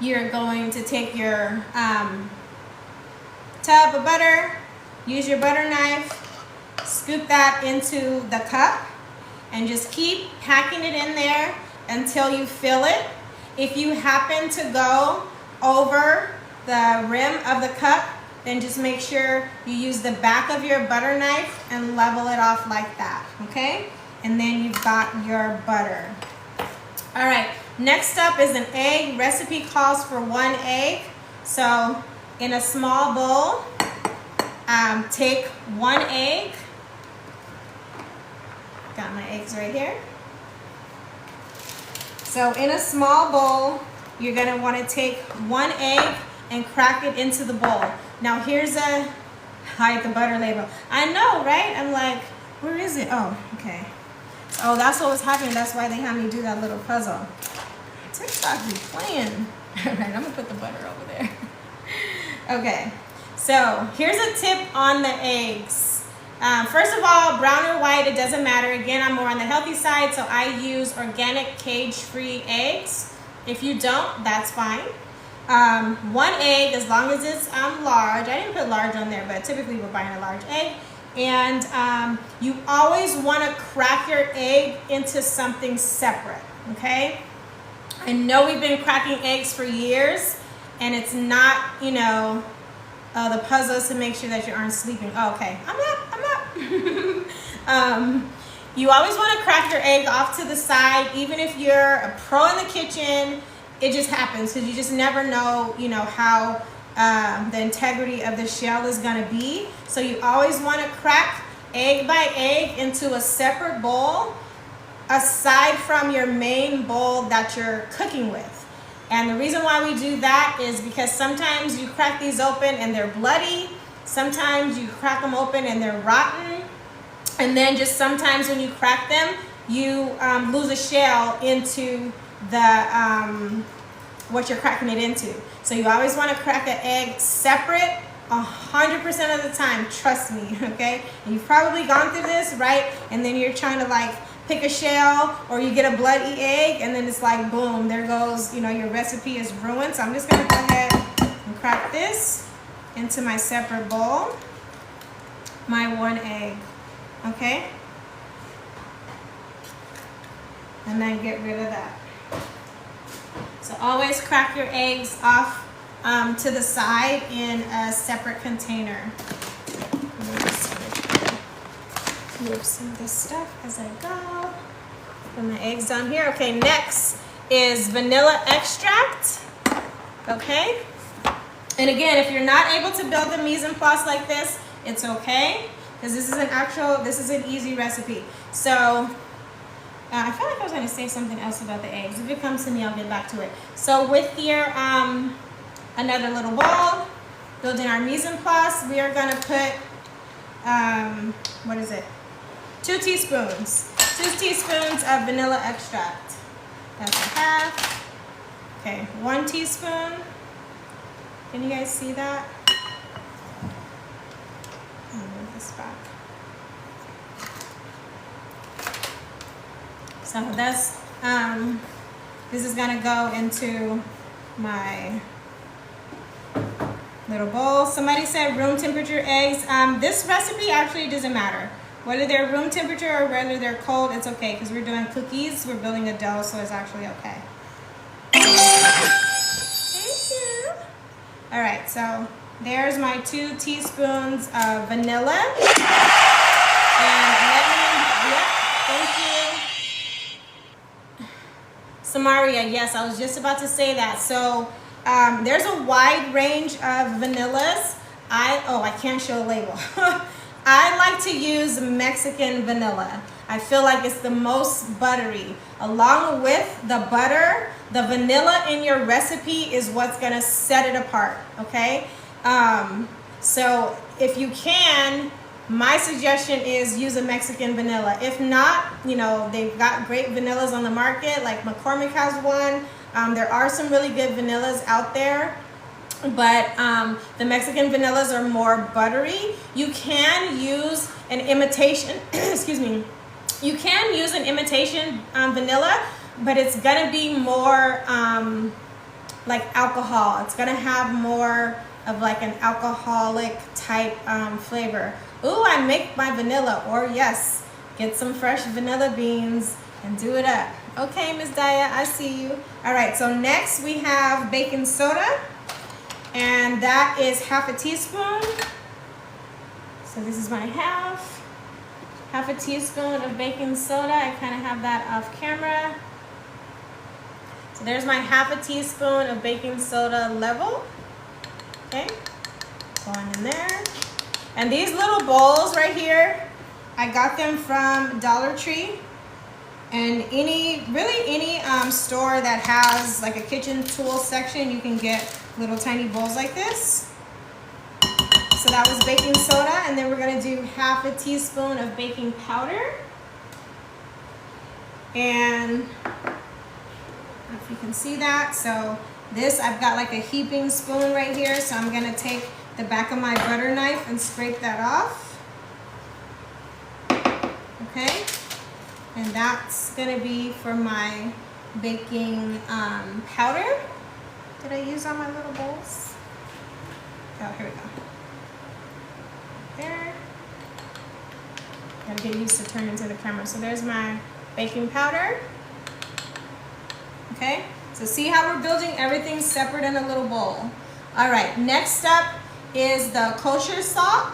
You're going to take your tub of butter, use your butter knife, scoop that into the cup, and just keep packing it in there until you fill it. If you happen to go over the rim of the cup, then just make sure you use the back of your butter knife and level it off like that, okay? And then you've got your butter. All right, next up is an egg. Recipe calls for 1 egg. So in a small bowl, take 1 egg. Got my eggs right here. So in a small bowl, you're gonna wanna take 1 egg and crack it into the bowl. Now here's hide the butter label. I know, right? I'm like, where is it? Oh, okay. Oh, that's what was happening. That's why they had me do that little puzzle. TikTok be playing. All right, I'm gonna put the butter over there. Okay, so here's a tip on the eggs. First of all, brown or white, it doesn't matter. Again, I'm more on the healthy side, so I use organic cage-free eggs. If you don't, that's fine. 1 egg, as long as it's large. I didn't put large on there, but typically we're buying a large egg. And you always want to crack your egg into something separate, okay? I know we've been cracking eggs for years, and it's not, you know, the puzzle is to make sure that you aren't sleeping. Oh, okay, I'm up. You always want to crack your egg off to the side, even if you're a pro in the kitchen. It just happens because you just never know, you know, how the integrity of the shell is going to be. So you always want to crack egg by egg into a separate bowl aside from your main bowl that you're cooking with. And the reason why we do that is because sometimes you crack these open and they're bloody. Sometimes you crack them open and they're rotten. And then just sometimes when you crack them, you lose a shell into the what you're cracking it into. So you always want to crack an egg separate 100% of the time, trust me, okay? And you've probably gone through this, right? And then you're trying to like pick a shell, or you get a bloody egg, and then it's like boom, there goes, you know, your recipe is ruined. So I'm just gonna go ahead and crack this into my separate bowl, my 1 egg, okay? And then get rid of that. So always crack your eggs off to the side in a separate container. Move some of this stuff as I go. Put my eggs down here. Okay, next is vanilla extract, okay? And again, if you're not able to build the mise en place like this, it's okay, because this is an easy recipe. So I feel like I was going to say something else about the eggs. If it comes to me, I'll get back to it. So with your another little bowl, building our mise en place, we are going to put what is it? 2 teaspoons. 2 teaspoons of vanilla extract. That's a half. Okay, 1 teaspoon. Can you guys see that? I'll move this back. So that's this is gonna go into my little bowl. Somebody said room temperature eggs. This recipe actually doesn't matter. Whether they're room temperature or whether they're cold, it's okay, because we're doing cookies. We're building a dough, so it's actually okay. Thank you. All right, so there's my 2 teaspoons of vanilla. And let me, yep, thank you. Samaria, yes, I was just about to say that. So there's a wide range of vanillas. I can't show a label. I like to use Mexican vanilla. I feel like it's the most buttery. Along with the butter, the vanilla in your recipe is what's gonna set it apart, okay? So if you can, my suggestion is use a Mexican vanilla. If not, you know, they've got great vanillas on the market, like McCormick has one. There are some really good vanillas out there. But the Mexican vanillas are more buttery. You can use an imitation, excuse me, you can use an imitation vanilla, but it's gonna be more like alcohol. It's gonna have more of like an alcoholic type flavor. Ooh, I make my vanilla, or yes, get some fresh vanilla beans and do it up. Okay, Miss Daya, I see you. All right, so next we have baking soda. And that is half a teaspoon. So this is my half a teaspoon of baking soda. I kind of have that off camera. So there's my half a teaspoon of baking soda level. Okay, going in there. And these little bowls right here, I got them from Dollar Tree. And any store that has like a kitchen tool section, you can get little tiny bowls like this. So that was baking soda, and then we're gonna do half a teaspoon of baking powder. And if you can see that, so this, I've got like a heaping spoon right here, so I'm gonna take the back of my butter knife and scrape that off. Okay, and that's gonna be for my baking powder. Did I use all my little bowls? Oh, here we go. There. Gotta get used to turning to the camera. So there's my baking powder. Okay, so see how we're building everything separate in a little bowl. All right, next up is the kosher salt,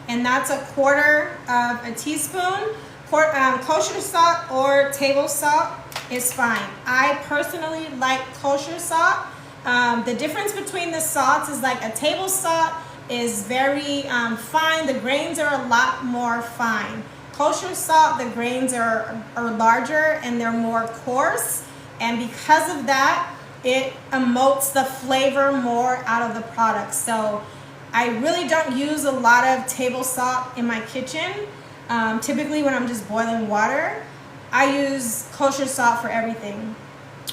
and that's 1/4 of a teaspoon. Kosher salt or table salt is fine. I personally like kosher salt. The difference between the salts is like a table salt is very fine. The grains are a lot more fine. Kosher salt, the grains are larger and they're more coarse. And because of that, it emotes the flavor more out of the product. So I really don't use a lot of table salt in my kitchen. Typically when I'm just boiling water, I use kosher salt for everything.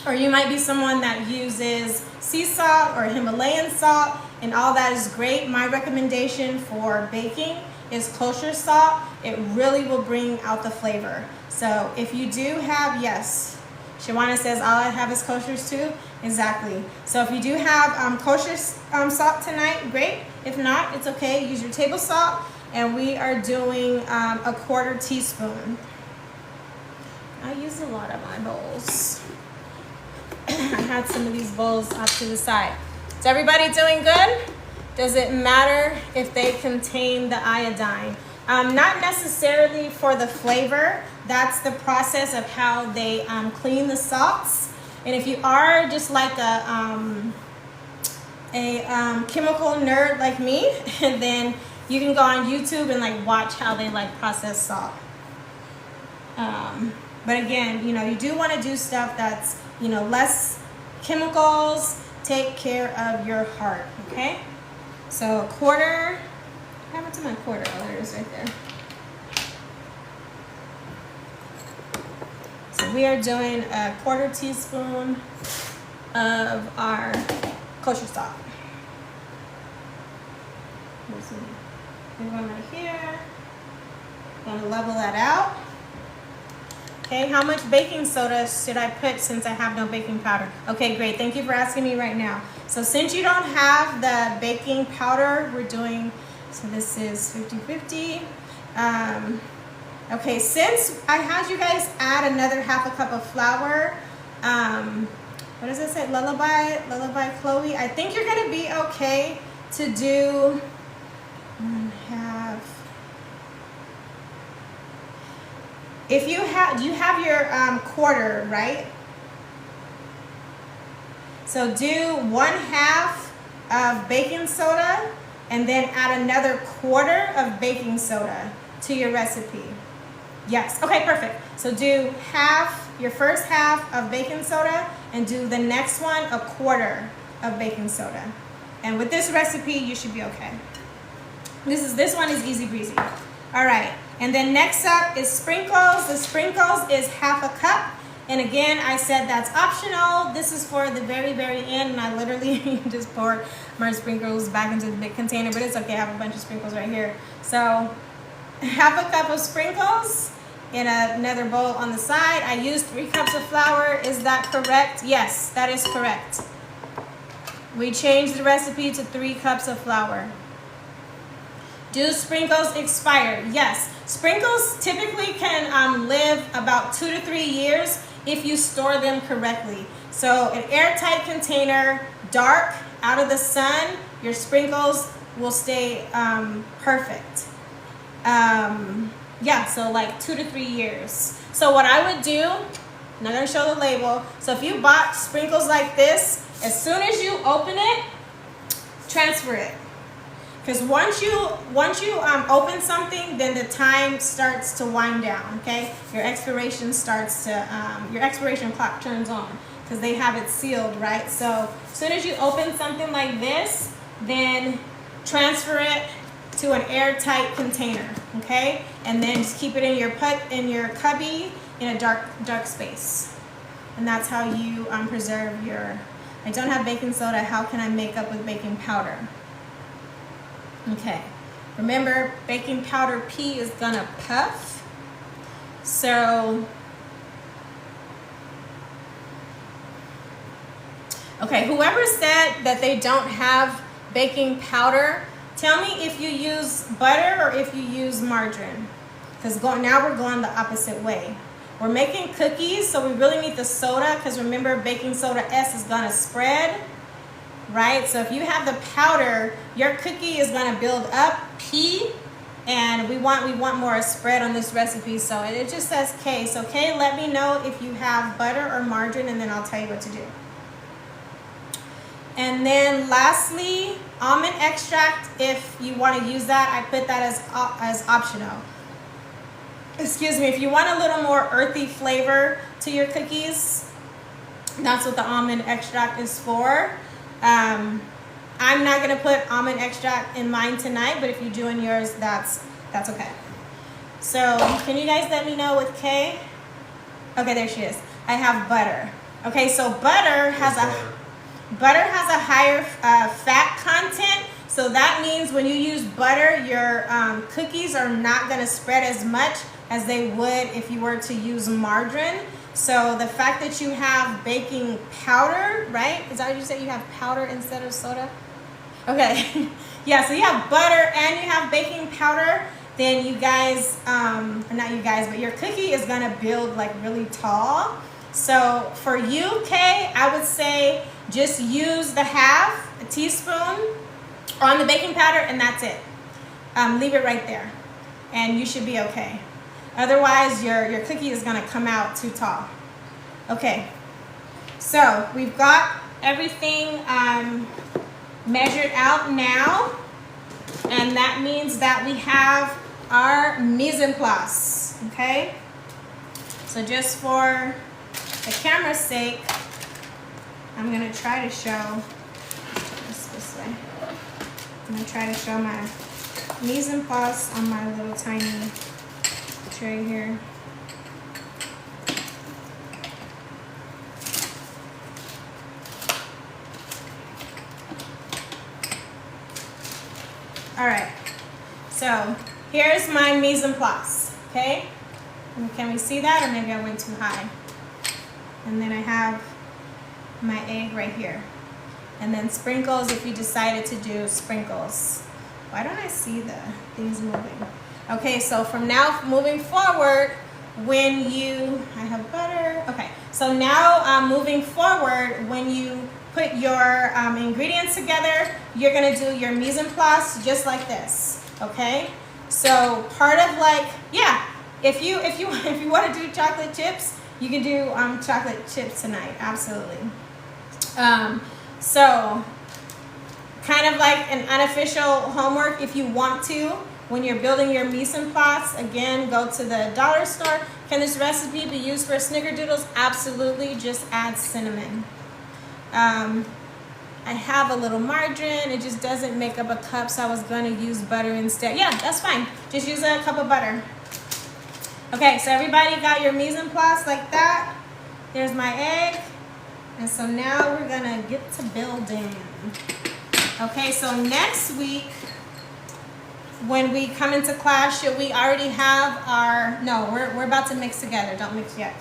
Or you might be someone that uses sea salt or Himalayan salt, and all that is great. My recommendation for baking is kosher salt. It really will bring out the flavor. So if you do have, yes, Shawana says all I have is koshers too. Exactly. So if you do have kosher salt tonight, great. If not, it's okay. Use your table salt. And we are doing 1/4 teaspoon. I use a lot of my bowls. I had some of these bowls off to the side. Is everybody doing good? Does it matter if they contain the iodine? Not necessarily for the flavor. That's the process of how they clean the salts. And if you are just like a chemical nerd like me, then you can go on YouTube and like watch how they like process salt. But again, you know, you do want to do stuff that's, you know, less chemicals. Take care of your heart, okay? So a quarter, what happened to my quarter? Oh, there it is right there. So we are doing a 1/4 teaspoon of our kosher salt. There's one right here. Gonna level that out. Okay, how much baking soda should I put since I have no baking powder? Okay, great. Thank you for asking me right now. So since you don't have the baking powder, we're doing, so this is 50-50. Okay, since I had you guys add another 1/2 cup of flour, what does it say? Lullaby Chloe. I think you're gonna be okay to do 1/2. If you have your quarter, right? So do 1/2 of baking soda and then add another 1/4 of baking soda to your recipe. Yes, okay, perfect. So do your first half of baking soda and do the next one 1/4 of baking soda. And with this recipe, you should be okay. This one is easy breezy. All right, and then next up is sprinkles. The sprinkles is 1/2 cup. And again, I said that's optional. This is for the very, very end. And I literally just poured my sprinkles back into the big container, but it's okay. I have a bunch of sprinkles right here. So 1/2 cup of sprinkles in another bowl on the side. I used 3 cups of flour. Is that correct? Yes, that is correct. We changed the recipe to 3 cups of flour. Do sprinkles expire? Yes. Sprinkles typically can live about 2 to 3 years if you store them correctly. So an airtight container, dark, out of the sun, your sprinkles will stay perfect. Yeah, so like 2 to 3 years. So what I would do, I'm not gonna show the label. So if you bought sprinkles like this, as soon as you open it, transfer it. Because once you open something, then the time starts to wind down, okay? Your expiration clock turns on because they have it sealed, right? So as soon as you open something like this, then transfer it to an airtight container, okay? And then just keep it in your cubby in a dark space. And that's how you preserve your, I don't have baking soda, how can I make up with baking powder? Okay, remember baking powder P is gonna puff. So, okay, whoever said that they don't have baking powder, tell me if you use butter or if you use margarine. Because now we're going the opposite way. We're making cookies, so we really need the soda, because remember baking soda S is gonna spread. Right, so if you have the powder, your cookie is gonna build up P, and we want more spread on this recipe. So it just says K. So K, let me know if you have butter or margarine, and then I'll tell you what to do. And then lastly, almond extract. If you want to use that, I put that as optional. Excuse me. If you want a little more earthy flavor to your cookies, that's what the almond extract is for. I'm not gonna put almond extract in mine tonight, but if you do in yours, that's okay. So can you guys let me know with K? Okay, there she is. I have butter. Okay, so butter has a higher fat content. So that means when you use butter, your cookies are not gonna spread as much as they would if you were to use margarine. So the fact that you have baking powder, right? Is that what you said? You have powder instead of soda? Okay. Yeah, so you have butter and you have baking powder, then you guys, not you guys, but your cookie is gonna build like really tall. So for you, Kay, I would say just use the 1/2 teaspoon on the baking powder and that's it. Leave it right there and you should be okay. Otherwise, your cookie is gonna come out too tall. Okay, so we've got everything measured out now, and that means that we have our mise en place, okay? So just for the camera's sake, I'm gonna try to show this way. I'm gonna try to show my mise en place on my little tiny tray here. All right, so here's my mise en place, okay? And can we see that, or maybe I went too high? And then I have my egg right here. And then sprinkles if you decided to do sprinkles. Why don't I see the things moving? Okay, so from now moving forward, when you, I have butter. Okay, so now moving forward, when you put your ingredients together, you're gonna do your mise en place just like this, okay? So part of like, yeah, if you want to do chocolate chips, you can do chocolate chips tonight, absolutely. So kind of like an unofficial homework if you want to, when you're building your mise en place, again, go to the dollar store. Can this recipe be used for snickerdoodles? Absolutely, just add cinnamon. I have a little margarine, it just doesn't make up a cup, so I was going to use butter instead. Yeah, that's fine, just use a cup of butter. Okay, so everybody got your mise en place like that. There's my egg. And so now we're gonna get to building. Okay, so next week, when we come into class, should we already have our, no, we're about to mix together, don't mix yet.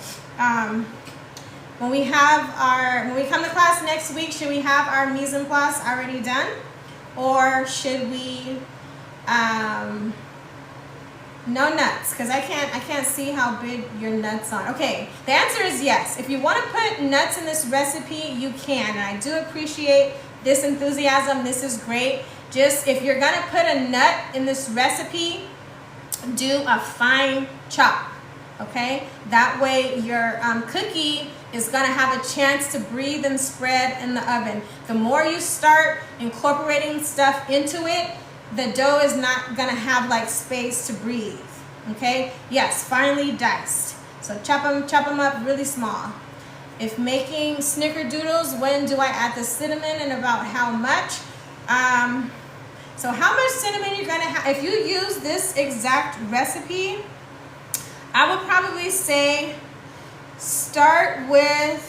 When we come to class next week, should we have our mise en place already done? Or should we, no nuts, because I can't see how big your nuts are. Okay, the answer is yes. If you want to put nuts in this recipe, you can. And I do appreciate this enthusiasm. This is great. Just if you're going to put a nut in this recipe, do a fine chop, okay? That way your cookie is going to have a chance to breathe and spread in the oven. The more you start incorporating stuff into it, the dough is not gonna have like space to breathe, okay? Yes, finely diced. So chop them up really small. If making snickerdoodles, when do I add the cinnamon and about how much? So how much cinnamon you're gonna have, if you use this exact recipe, I would probably say start with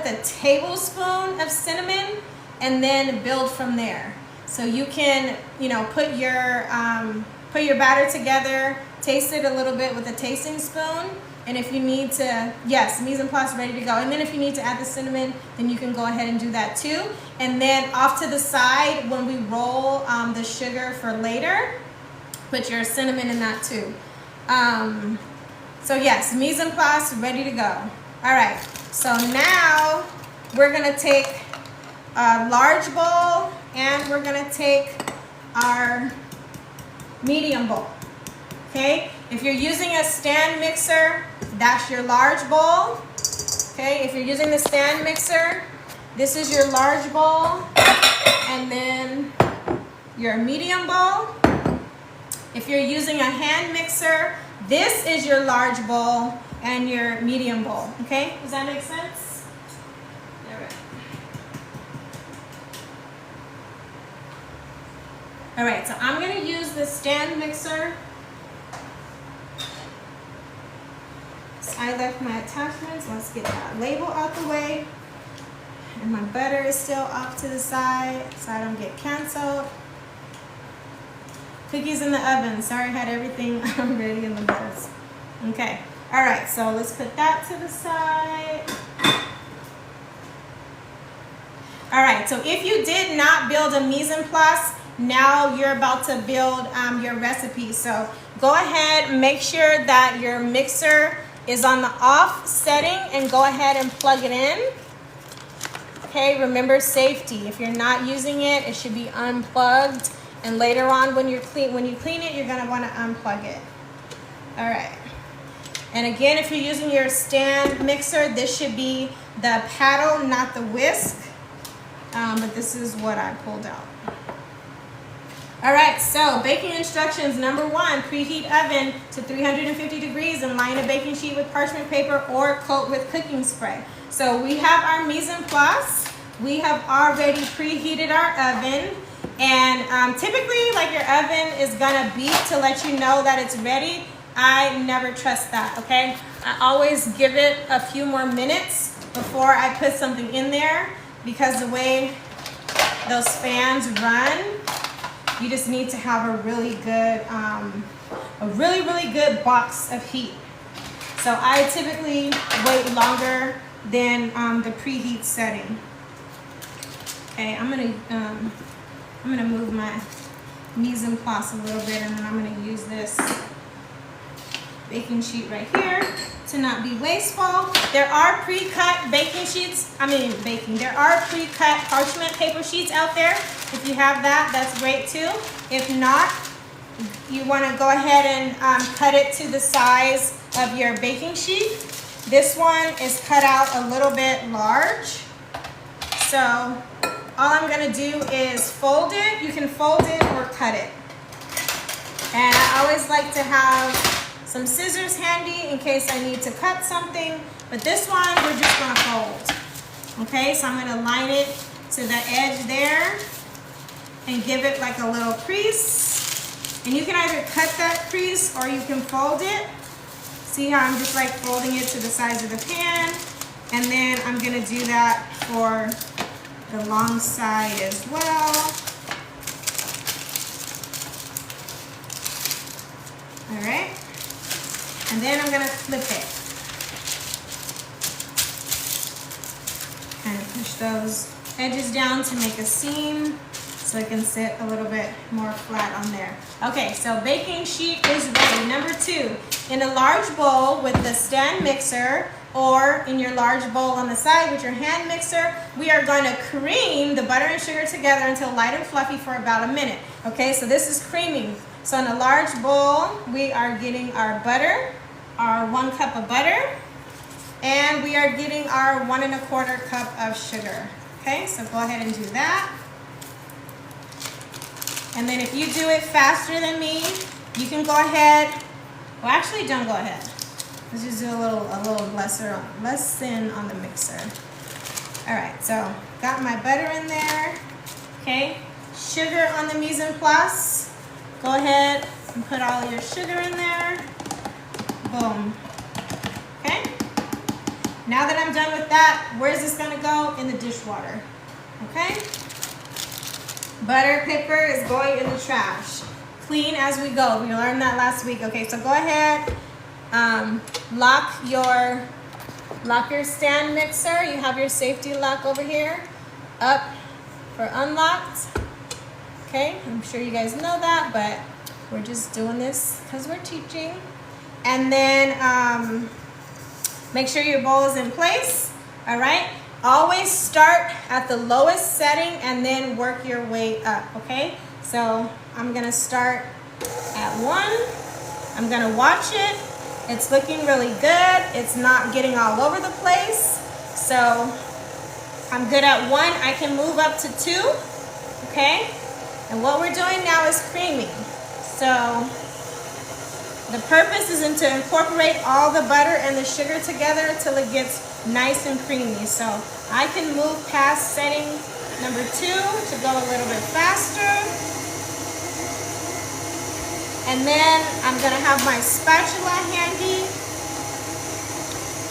a tablespoon of cinnamon and then build from there. So you can, put your batter together, taste it a little bit with a tasting spoon, and if you need to, yes, mise en place ready to go. And then if you need to add the cinnamon, then you can go ahead and do that too. And then off to the side, when we roll the sugar for later, put your cinnamon in that too. So yes, mise en place ready to go. All right, so now we're gonna take a large bowl and we're gonna take our medium bowl, okay? If you're using a stand mixer, that's your large bowl, okay? If you're using the stand mixer, this is your large bowl, and then your medium bowl. If you're using a hand mixer, this is your large bowl and your medium bowl, okay? Does that make sense? All right. All right, so I'm gonna use the stand mixer. So I left my attachments. Let's get that label out the way. And my butter is still off to the side so I don't get canceled. Cookies in the oven. Sorry, I had everything ready in the bowls. Okay, all right, so let's put that to the side. All right, so if you did not build a mise en place, now you're about to build your recipe. So go ahead, make sure that your mixer is on the off setting and go ahead and plug it in. Okay, remember safety. If you're not using it, it should be unplugged. And later on when you clean it, you're gonna wanna unplug it. All right. And again, if you're using your stand mixer, this should be the paddle, not the whisk. But this is what I pulled out. All right, so baking instructions. Number 1, preheat oven to 350 degrees and line a baking sheet with parchment paper or coat with cooking spray. So we have our mise en place. We have already preheated our oven. And typically, like, your oven is gonna beep to let you know that it's ready. I never trust that, okay? I always give it a few more minutes before I put something in there, because the way those fans run, you just need to have a really good box of heat. So I typically wait longer than the preheat setting. Okay, I'm gonna move my mise en place a little bit, and then I'm gonna use this baking sheet right here to not be wasteful. There are pre-cut baking sheets, there are pre-cut parchment paper sheets out there. If you have that, that's great too. If not, you want to go ahead and cut it to the size of your baking sheet. This one is cut out a little bit large. So all I'm going to do is fold it. You can fold it or cut it. And I always like to have some scissors handy in case I need to cut something. But this one, we're just going to fold. Okay, so I'm going to line it to the edge there and give it like a little crease. And you can either cut that crease or you can fold it. See how I'm just like folding it to the size of the pan? And then I'm gonna do that for the long side as well. All right. And then I'm gonna flip it. Kind of push those edges down to make a seam so it can sit a little bit more flat on there. Okay, so baking sheet is ready. Number 2, in a large bowl with the stand mixer, or in your large bowl on the side with your hand mixer, we are going to cream the butter and sugar together until light and fluffy for about a minute. Okay, so this is creaming. So in a large bowl, we are getting our butter, our 1 cup of butter, and we are getting our 1 1/4 cup of sugar. Okay, so go ahead and do that. And then if you do it faster than me, you can go ahead. Well, actually, don't go ahead. Let's just do a little lesson on the mixer. All right, so got my butter in there. Okay, sugar on the mise en place. Go ahead and put all your sugar in there. Boom. Okay. Now that I'm done with that, where's this gonna go? In the dishwater. Okay. Butter paper is going in the trash. Clean as we go. We learned that last week. Okay, so go ahead. Lock your stand mixer. You have your safety lock over here. Up for unlocked. Okay, I'm sure you guys know that, but we're just doing this because we're teaching. And then make sure your bowl is in place. All right. Always start at the lowest setting and then work your way up, okay? So I'm gonna start at 1. I'm gonna watch it. It's looking really good. It's not getting all over the place. So I'm good at 1. I can move up to 2, okay? And what we're doing now is creaming. So the purpose is to incorporate all the butter and the sugar together until it gets nice and creamy. So I can move past setting number 2 to go a little bit faster. And then I'm gonna have my spatula handy.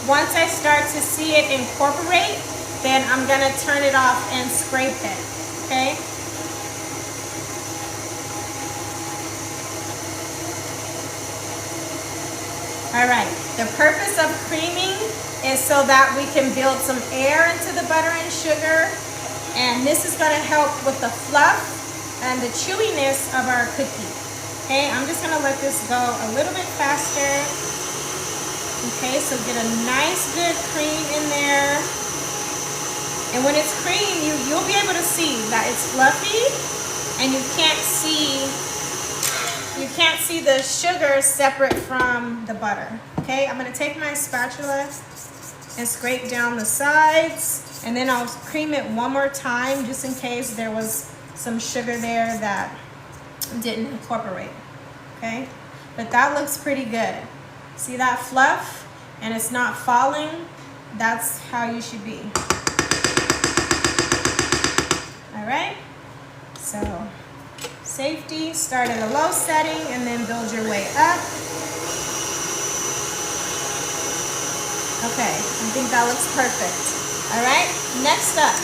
Once I start to see it incorporate, then I'm gonna turn it off and scrape it, okay? All right, the purpose of creaming is so that we can build some air into the butter and sugar. And this is gonna help with the fluff and the chewiness of our cookie. Okay, I'm just gonna let this go a little bit faster. Okay, so get a nice good cream in there. And when it's cream, you'll be able to see that it's fluffy and you can't see the sugar separate from the butter. Okay, I'm gonna take my spatula and scrape down the sides, and then I'll cream it one more time just in case there was some sugar there that didn't incorporate, okay? But that looks pretty good. See that fluff? And it's not falling? That's how you should be. All right, so safety, start at a low setting and then build your way up. Okay, I think that looks perfect. All right, next up,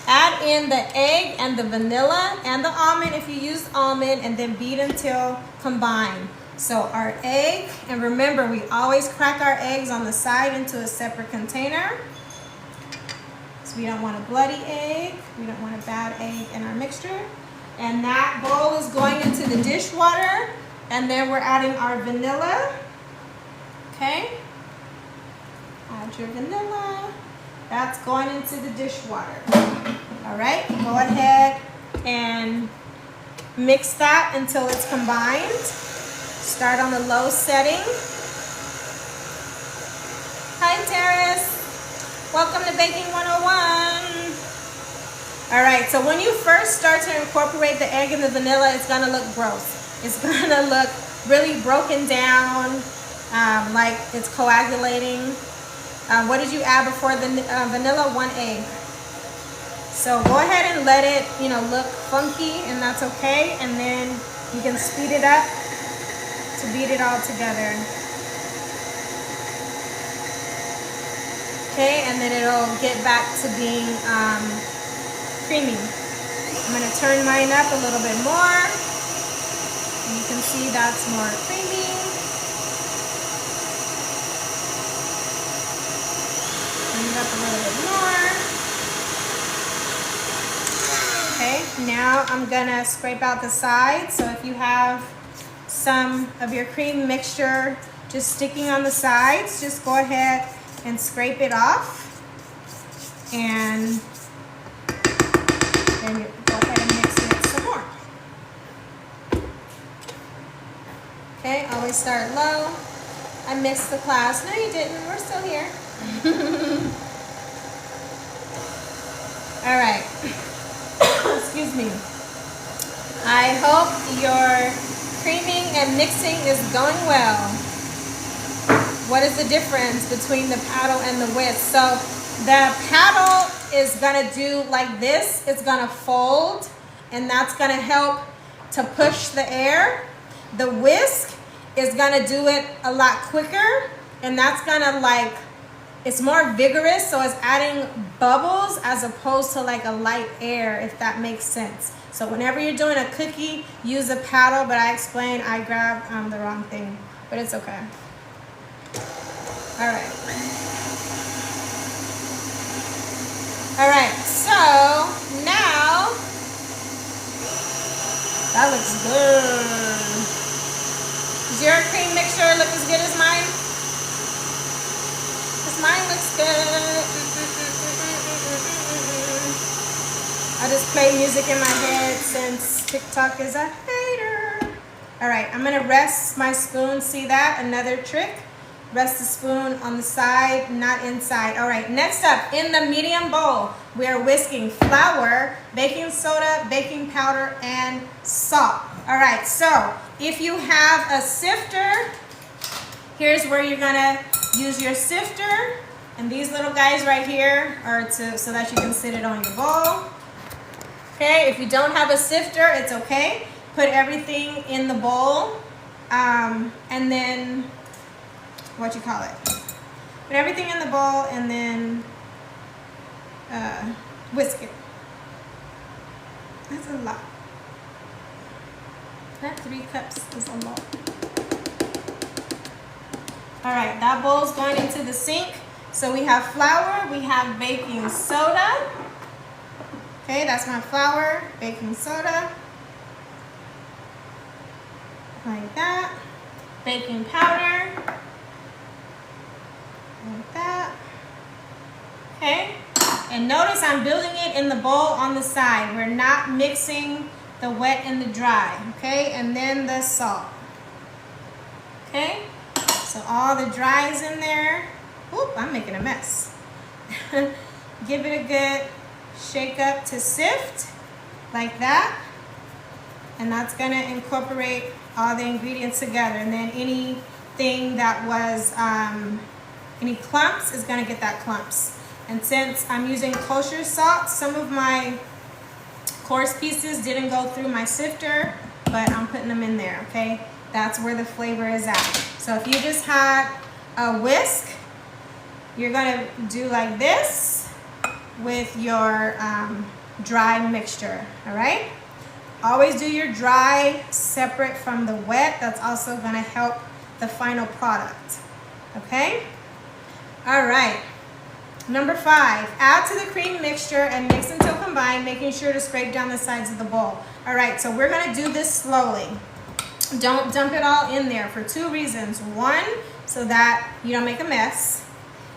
add in the egg and the vanilla and the almond if you use almond, and then beat until combined. So our egg, and remember we always crack our eggs on the side into a separate container. So we don't want a bloody egg, we don't want a bad egg in our mixture. And that bowl is going into the dishwater, and then we're adding our vanilla. Okay, add your vanilla. That's going into the dishwater. All right, go ahead and mix that until it's combined. Start on the low setting. Hi, Terrace. Welcome to Baking 101. All right, so when you first start to incorporate the egg and the vanilla, it's gonna look gross. It's gonna look really broken down, like it's coagulating. What did you add before the vanilla? 1 egg. So go ahead and let it, look funky, and that's okay. And then you can speed it up to beat it all together. Okay, and then it'll get back to being creamy. I'm gonna turn mine up a little bit more. And you can see that's more creamy. Turn it up a little bit more. Okay, now I'm gonna scrape out the sides. So if you have some of your cream mixture just sticking on the sides, just go ahead and scrape it off. And then you go ahead and mix it some more. Okay, always start low. I missed the class. No, you didn't. We're still here. All right. Excuse me. I hope your creaming and mixing is going well. What is the difference between the paddle and the whisk? So the paddle is gonna do like this. It's gonna fold, and that's gonna help to push the air. The whisk is gonna do it a lot quicker, and that's gonna it's more vigorous, so it's adding bubbles as opposed to like a light air, if that makes sense. So whenever you're doing a cookie, use a paddle, but I explained I grabbed the wrong thing, but it's okay. All right. All right, so now that looks good. Does your cream mixture look as good as mine? Because mine looks good. I just play music in my head since TikTok is a hater. All right, I'm gonna rest my spoon. See that? Another trick. Rest the spoon on the side, not inside. All right, next up, in the medium bowl, we are whisking flour, baking soda, baking powder, and salt. All right, so if you have a sifter, here's where you're gonna use your sifter. And these little guys right here are so that you can sit it on your bowl. Okay, if you don't have a sifter, it's okay. Put everything in the bowl, and then put everything in the bowl, and then whisk it. That's a lot. That 3 cups is a lot. All right, that bowl's going into the sink. So we have flour, we have baking soda. Okay, that's my flour, baking soda. Like that. Baking powder. Like that. Okay, and notice I'm building it in the bowl on the side. We're not mixing the wet and the dry. Okay, and then the salt. Okay, So all the dry is in there. Oop, I'm making a mess. Give it a good shake up to sift, like that. And that's gonna incorporate all the ingredients together. And then anything that was, any clumps is gonna get that clumps. And since I'm using kosher salt, some of my coarse pieces didn't go through my sifter, but I'm putting them in there, okay? That's where the flavor is at. So if you just had a whisk, you're gonna do like this with your dry mixture, all right? Always do your dry separate from the wet. That's also gonna help the final product, okay? All right, number 5, add to the cream mixture and mix until combined, making sure to scrape down the sides of the bowl. All right, so we're gonna do this slowly. Don't dump it all in there for 2 reasons. 1, so that you don't make a mess.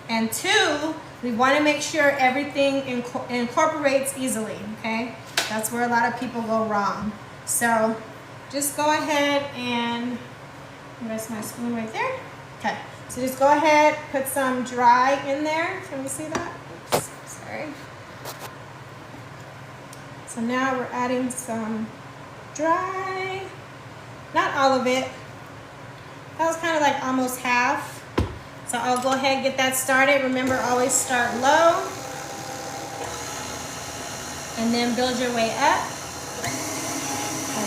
And 2, we wanna make sure everything incorporates easily, okay? That's where a lot of people go wrong. So just go ahead and, rest my spoon right there. Okay, so just go ahead, put some dry in there. Can we see that? Oops, sorry. So now we're adding some dry. Not all of it. That was kind of like almost half. So I'll go ahead and get that started. Remember, always start low and then build your way up.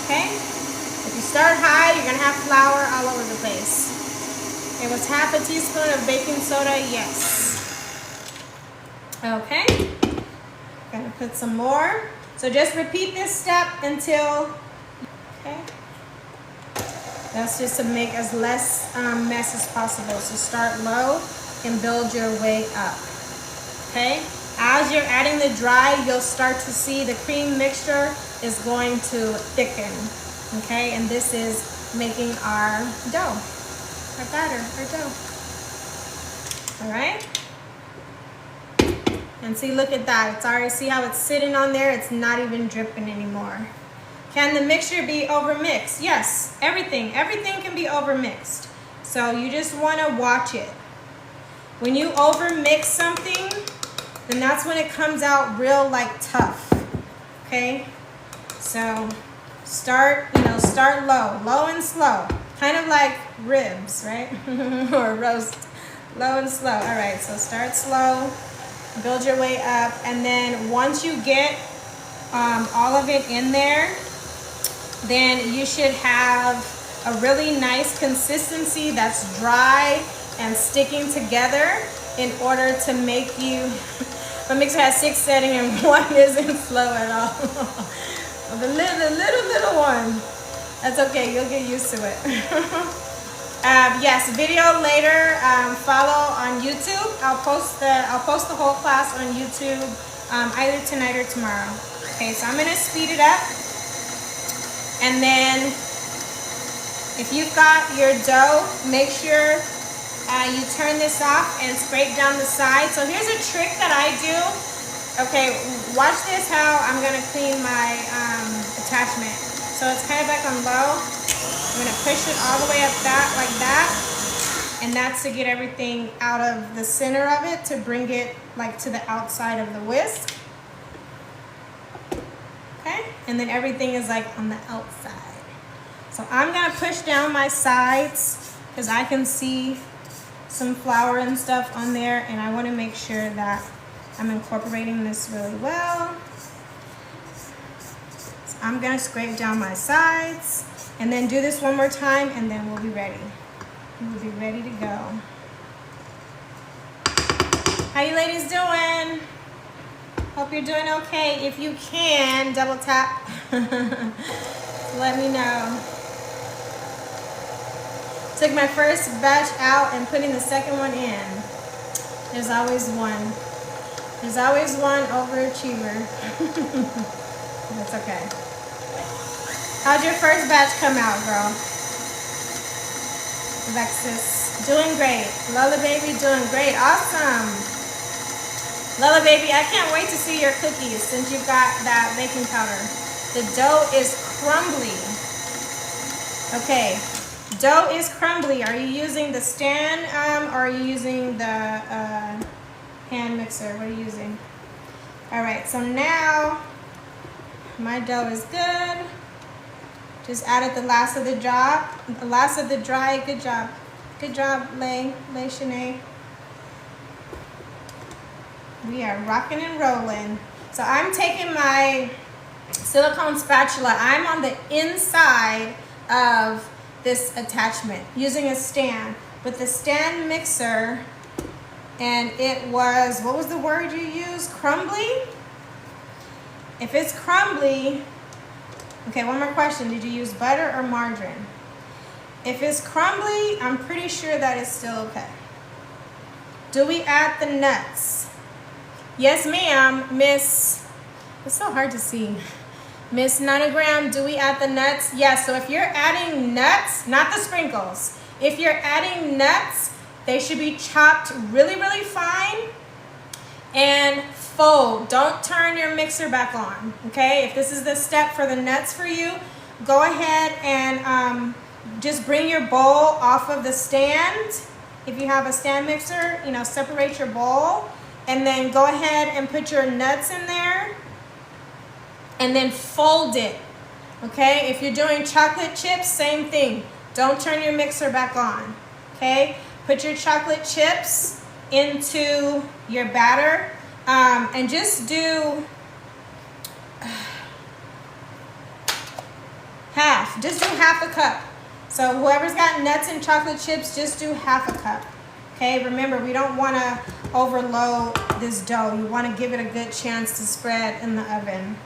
Okay? If you start high, you're gonna have flour all over the place. It was half a teaspoon of baking soda, yes. Okay? Gonna put some more. So just repeat this step until, okay? That's just to make as less mess as possible. So start low and build your way up, okay? As you're adding the dry, you'll start to see the cream mixture is going to thicken, okay? And this is making our dough, our batter, our dough. All right? And see, look at that. It's already, see how it's sitting on there? It's not even dripping anymore. Can the mixture be overmixed? Yes, everything can be overmixed. So you just wanna watch it. When you overmix something, then that's when it comes out real like tough, okay? So start low and slow. Kind of like ribs, right? Or roast, low and slow. All right, so start slow, build your way up, and then once you get all of it in there, then you should have a really nice consistency that's dry and sticking together in order to make you, my mixer has 6 settings and 1 isn't slow at all. The little one. That's okay, you'll get used to it. Yes, video later, follow on YouTube. I'll post the whole class on YouTube either tonight or tomorrow. Okay, so I'm gonna speed it up. And then if you've got your dough, make sure you turn this off and scrape down the side. So here's a trick that I do. Okay, watch this how I'm gonna clean my attachment. So it's kind of back on low. I'm gonna push it all the way up like that. And that's to get everything out of the center of it, to bring it like to the outside of the whisk. Okay, and then everything is like on the outside. So I'm gonna push down my sides because I can see some flour and stuff on there, and I wanna make sure that I'm incorporating this really well. So I'm gonna scrape down my sides and then do this one more time, and then we'll be ready. We'll be ready to go. How you ladies doing? Hope you're doing okay. If you can, double tap. Let me know. Took my first batch out and putting the second one in. There's always one. There's always one overachiever. That's okay. How'd your first batch come out, girl? Alexis, doing great. Lola baby, doing great. Awesome. Lola baby, I can't wait to see your cookies since you've got that baking powder. The dough is crumbly. Okay, dough is crumbly, are you using the stand or are you using the hand mixer? What are you using? All right, so now my dough is good. Just added the last of the dry. Good job. Good job, Lay Shanae. We are rocking and rolling. So I'm taking my silicone spatula. I'm on the inside of this attachment using a stand with the stand mixer, and it was, what was the word you used? Crumbly? If it's crumbly, okay, one more question. Did you use butter or margarine? If it's crumbly, I'm pretty sure that is still okay. Do we add the nuts? Yes, ma'am, Miss, it's so hard to see. Miss Nonogram, do we add the nuts? Yes, so if you're adding nuts, not the sprinkles. If you're adding nuts, they should be chopped really, really fine and fold. Don't turn your mixer back on, okay? If this is the step for the nuts for you, go ahead and just bring your bowl off of the stand. If you have a stand mixer, you know, separate your bowl and then go ahead and put your nuts in there and then fold it, okay? If you're doing chocolate chips, same thing. Don't turn your mixer back on, okay? Put your chocolate chips into your batter and just do half. Just do half a cup. So whoever's got nuts and chocolate chips, just do half a cup. Okay, remember, we don't want to overload this dough. You want to give it a good chance to spread in the oven.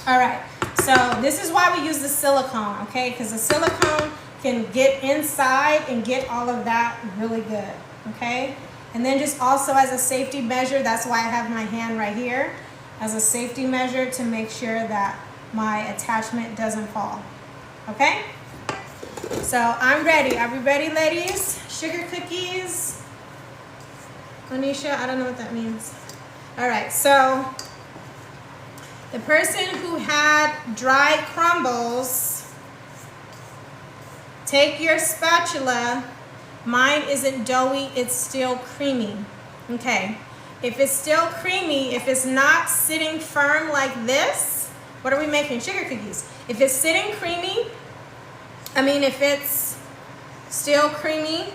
All right, so this is why we use the silicone, okay? Because the silicone can get inside and get all of that really good, okay? And then just also as a safety measure, that's why I have my hand right here, as a safety measure to make sure that my attachment doesn't fall, okay? So I'm ready. Are we ready, ladies? Sugar cookies. Anisha, I don't know what that means. All right, so the person who had dry crumbles, take your spatula. Mine isn't doughy, it's still creamy. Okay, if it's still creamy, if it's not sitting firm like this, what are we making? Sugar cookies. If it's sitting creamy, if it's still creamy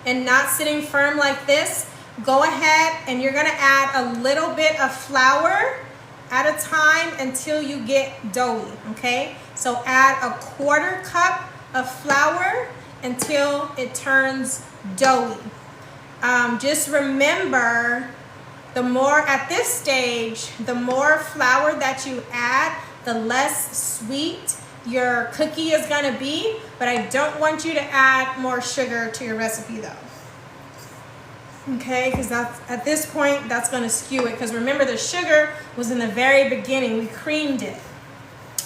and not sitting firm like this, go ahead and you're gonna add a little bit of flour at a time until you get doughy, okay? So add a 1/4 cup of flour until it turns doughy. Just remember, the more at this stage, the more flour that you add, the less sweet your cookie is gonna be, but I don't want you to add more sugar to your recipe though. Okay, because that's at this point that's gonna skew it, because remember the sugar was in the very beginning, we creamed it,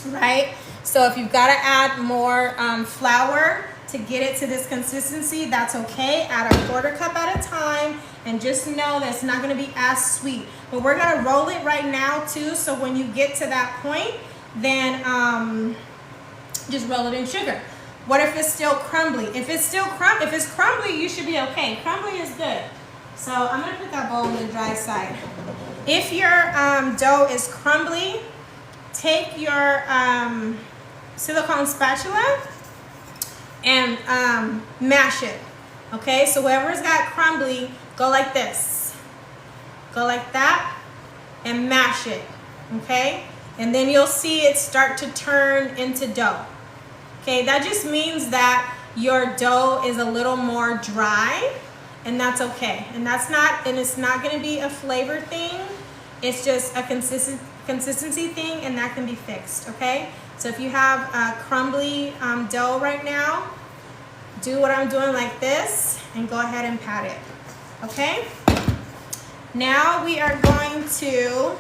right? So if you've got to add more flour to get it to this consistency, that's okay. Add a 1/4 cup at a time, and just know that it's not going to be as sweet. But we're going to roll it right now too, so when you get to that point, then just roll it in sugar. What if it's still crumbly? If it's crumbly, you should be okay. Crumbly is good. So I'm going to put that bowl on the dry side. If your dough is crumbly, take your silicone spatula and mash it, okay? So whoever's got crumbly, go like this. Go like that and mash it, okay? And then you'll see it start to turn into dough. Okay, that just means that your dough is a little more dry, and that's okay. And it's not gonna be a flavor thing. It's just a consistency thing, and that can be fixed, okay? So if you have a crumbly dough right now, do what I'm doing like this and go ahead and pat it, okay? Now we are going to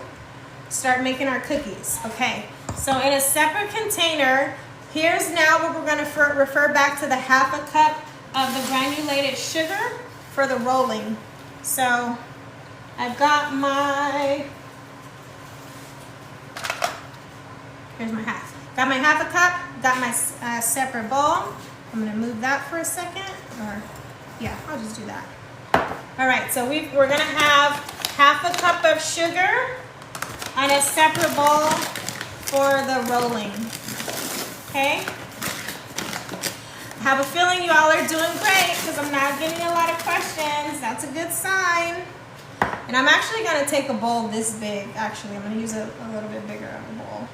start making our cookies, okay? So in a separate container, here's now where we're gonna refer back to the 1/2 cup of the granulated sugar for the rolling. So I've got my, here's my half. Got my 1/2 cup, got my separate bowl. I'm gonna move that for a second, or yeah, I'll just do that. All right, so we're gonna have half a cup of sugar on a separate bowl for the rolling, okay? I have a feeling you all are doing great because I'm not getting a lot of questions. That's a good sign. And I'm actually gonna take a bowl this big, actually. I'm gonna use a little bit bigger of a bowl,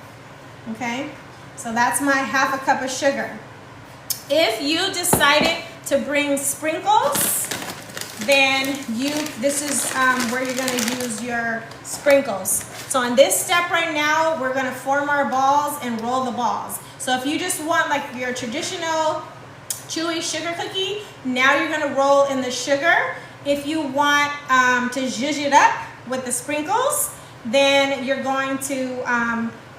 okay? So that's my half a cup of sugar. If you decided to bring sprinkles, then this is where you're gonna use your sprinkles. So on this step right now, we're gonna form our balls and roll the balls. So if you just want like your traditional chewy sugar cookie, now you're gonna roll in the sugar. If you want to zhuzh it up with the sprinkles, then you're going to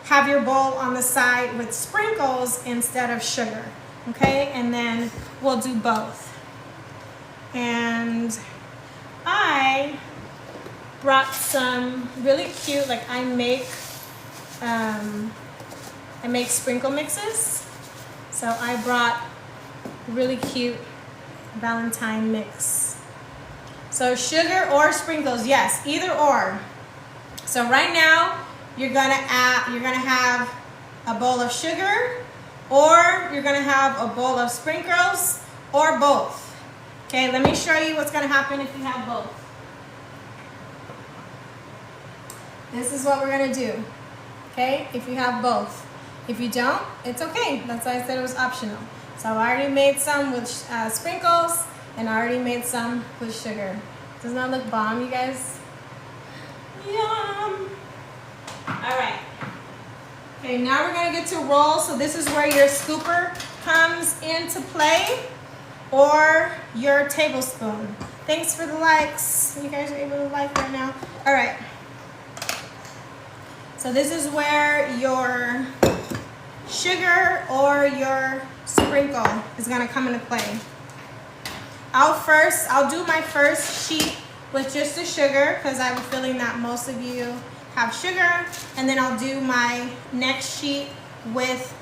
have your bowl on the side with sprinkles instead of sugar, okay? And then we'll do both. And I brought some really cute, like I make sprinkle mixes. So I brought really cute Valentine mix. So sugar or sprinkles, yes, either or. So right now you're gonna have a bowl of sugar, or you're gonna have a bowl of sprinkles, or both. Okay, let me show you what's gonna happen if you have both. This is what we're gonna do, okay, if you have both. If you don't, it's okay. That's why I said it was optional. So I already made some with sprinkles, and I already made some with sugar. Doesn't that look bomb, you guys? Yum! All right. Okay, now we're gonna get to roll. So this is where your scooper comes into play, or your tablespoon. Thanks for the likes. You guys are able to like right now. All right. So this is where your sugar or your sprinkle is gonna come into play. I'll do my first sheet with just the sugar because I have a feeling that most of you have sugar, and then I'll do my next sheet with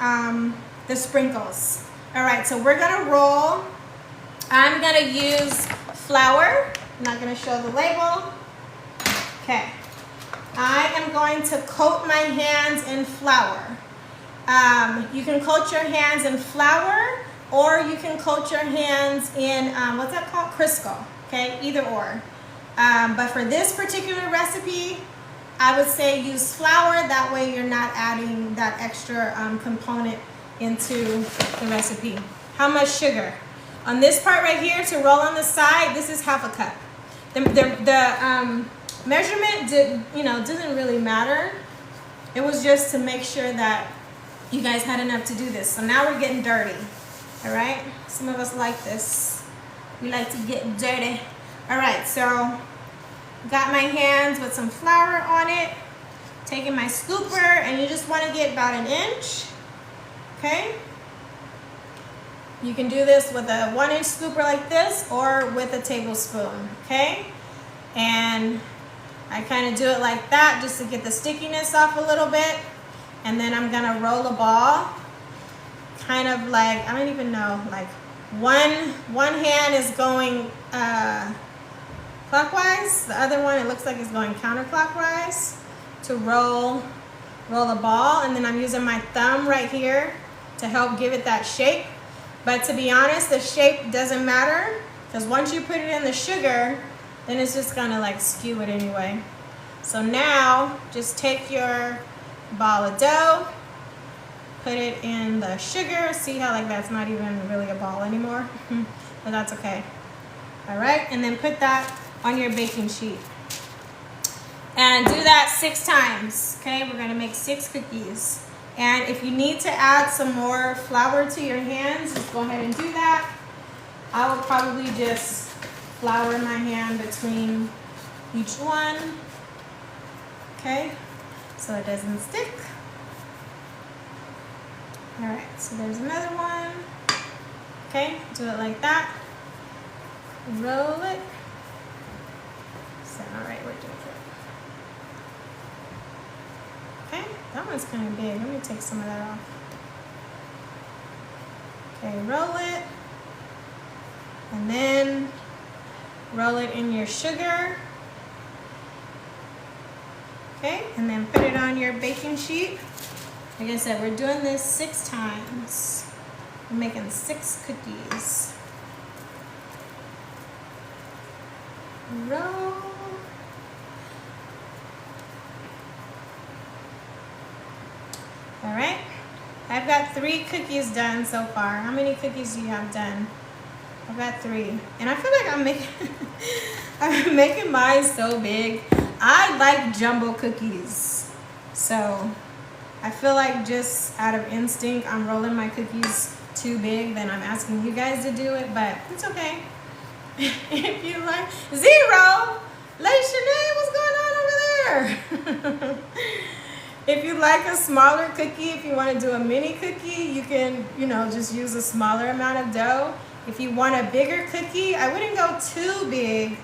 the sprinkles. All right, so we're gonna roll. I'm gonna use flour. I'm not gonna show the label. Okay. I am going to coat my hands in flour. You can coat your hands in flour, or you can coat your hands in, what's that called? Crisco, okay, either or. But for this particular recipe, I would say use flour. That way you're not adding that extra component into the recipe. How much sugar? On this part right here to roll on the side, this is half a cup. The measurement doesn't really matter. It was just to make sure that you guys had enough to do this. So now we're getting dirty. All right, some of us like this. We like to get dirty. All right, so got my hands with some flour on it. Taking my scooper, and you just want to get about 1 inch. Okay. You can do this with a 1-inch scooper like this, or with a tablespoon. Okay, and I kind of do it like that just to get the stickiness off a little bit, and then I'm gonna roll a ball. Kind of like, I don't even know, like one hand is going clockwise, the other one it looks like it's going counterclockwise to roll a ball, and then I'm using my thumb right here to help give it that shape. But to be honest, the shape doesn't matter, because once you put it in the sugar, then it's just gonna like skew it anyway. So now just take your ball of dough, put it in the sugar. See how like that's not even really a ball anymore? But that's okay. All right, and then put that on your baking sheet. And do that 6 times, okay? We're gonna make 6 cookies. And if you need to add some more flour to your hands, just go ahead and do that. I will probably just flour my hand between each one, okay? So it doesn't stick. All right, so there's another one. Okay, do it like that. Roll it. So, all right, we're doing it. Okay, that one's kind of big. Let me take some of that off. Okay, roll it. And then roll it in your sugar. Okay, and then put it on your baking sheet. Like I said, we're doing this 6 times. We're making 6 cookies. Roll. All right, I've got 3 cookies done so far. How many cookies do you have done? I've got 3, and I feel like I'm making I'm making mine so big. I like jumbo cookies, so I feel like just out of instinct, I'm rolling my cookies too big. Then I'm asking you guys to do it, but it's okay. If you like 0, Lady Shanae, what's going on over there? If you like a smaller cookie, if you want to do a mini cookie, you can, just use a smaller amount of dough. If you want a bigger cookie, I wouldn't go too big,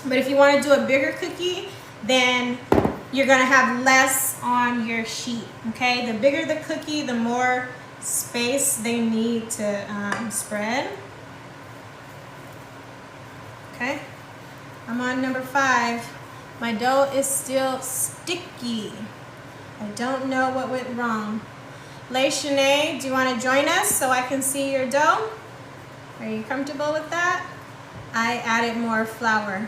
but if you want to do a bigger cookie, then you're going to have less on your sheet, okay? The bigger the cookie, the more space they need to spread. Okay, I'm on number 5. My dough is still sticky. I don't know what went wrong. Lay Shanae, do you want to join us so I can see your dough? Are you comfortable with that? I added more flour.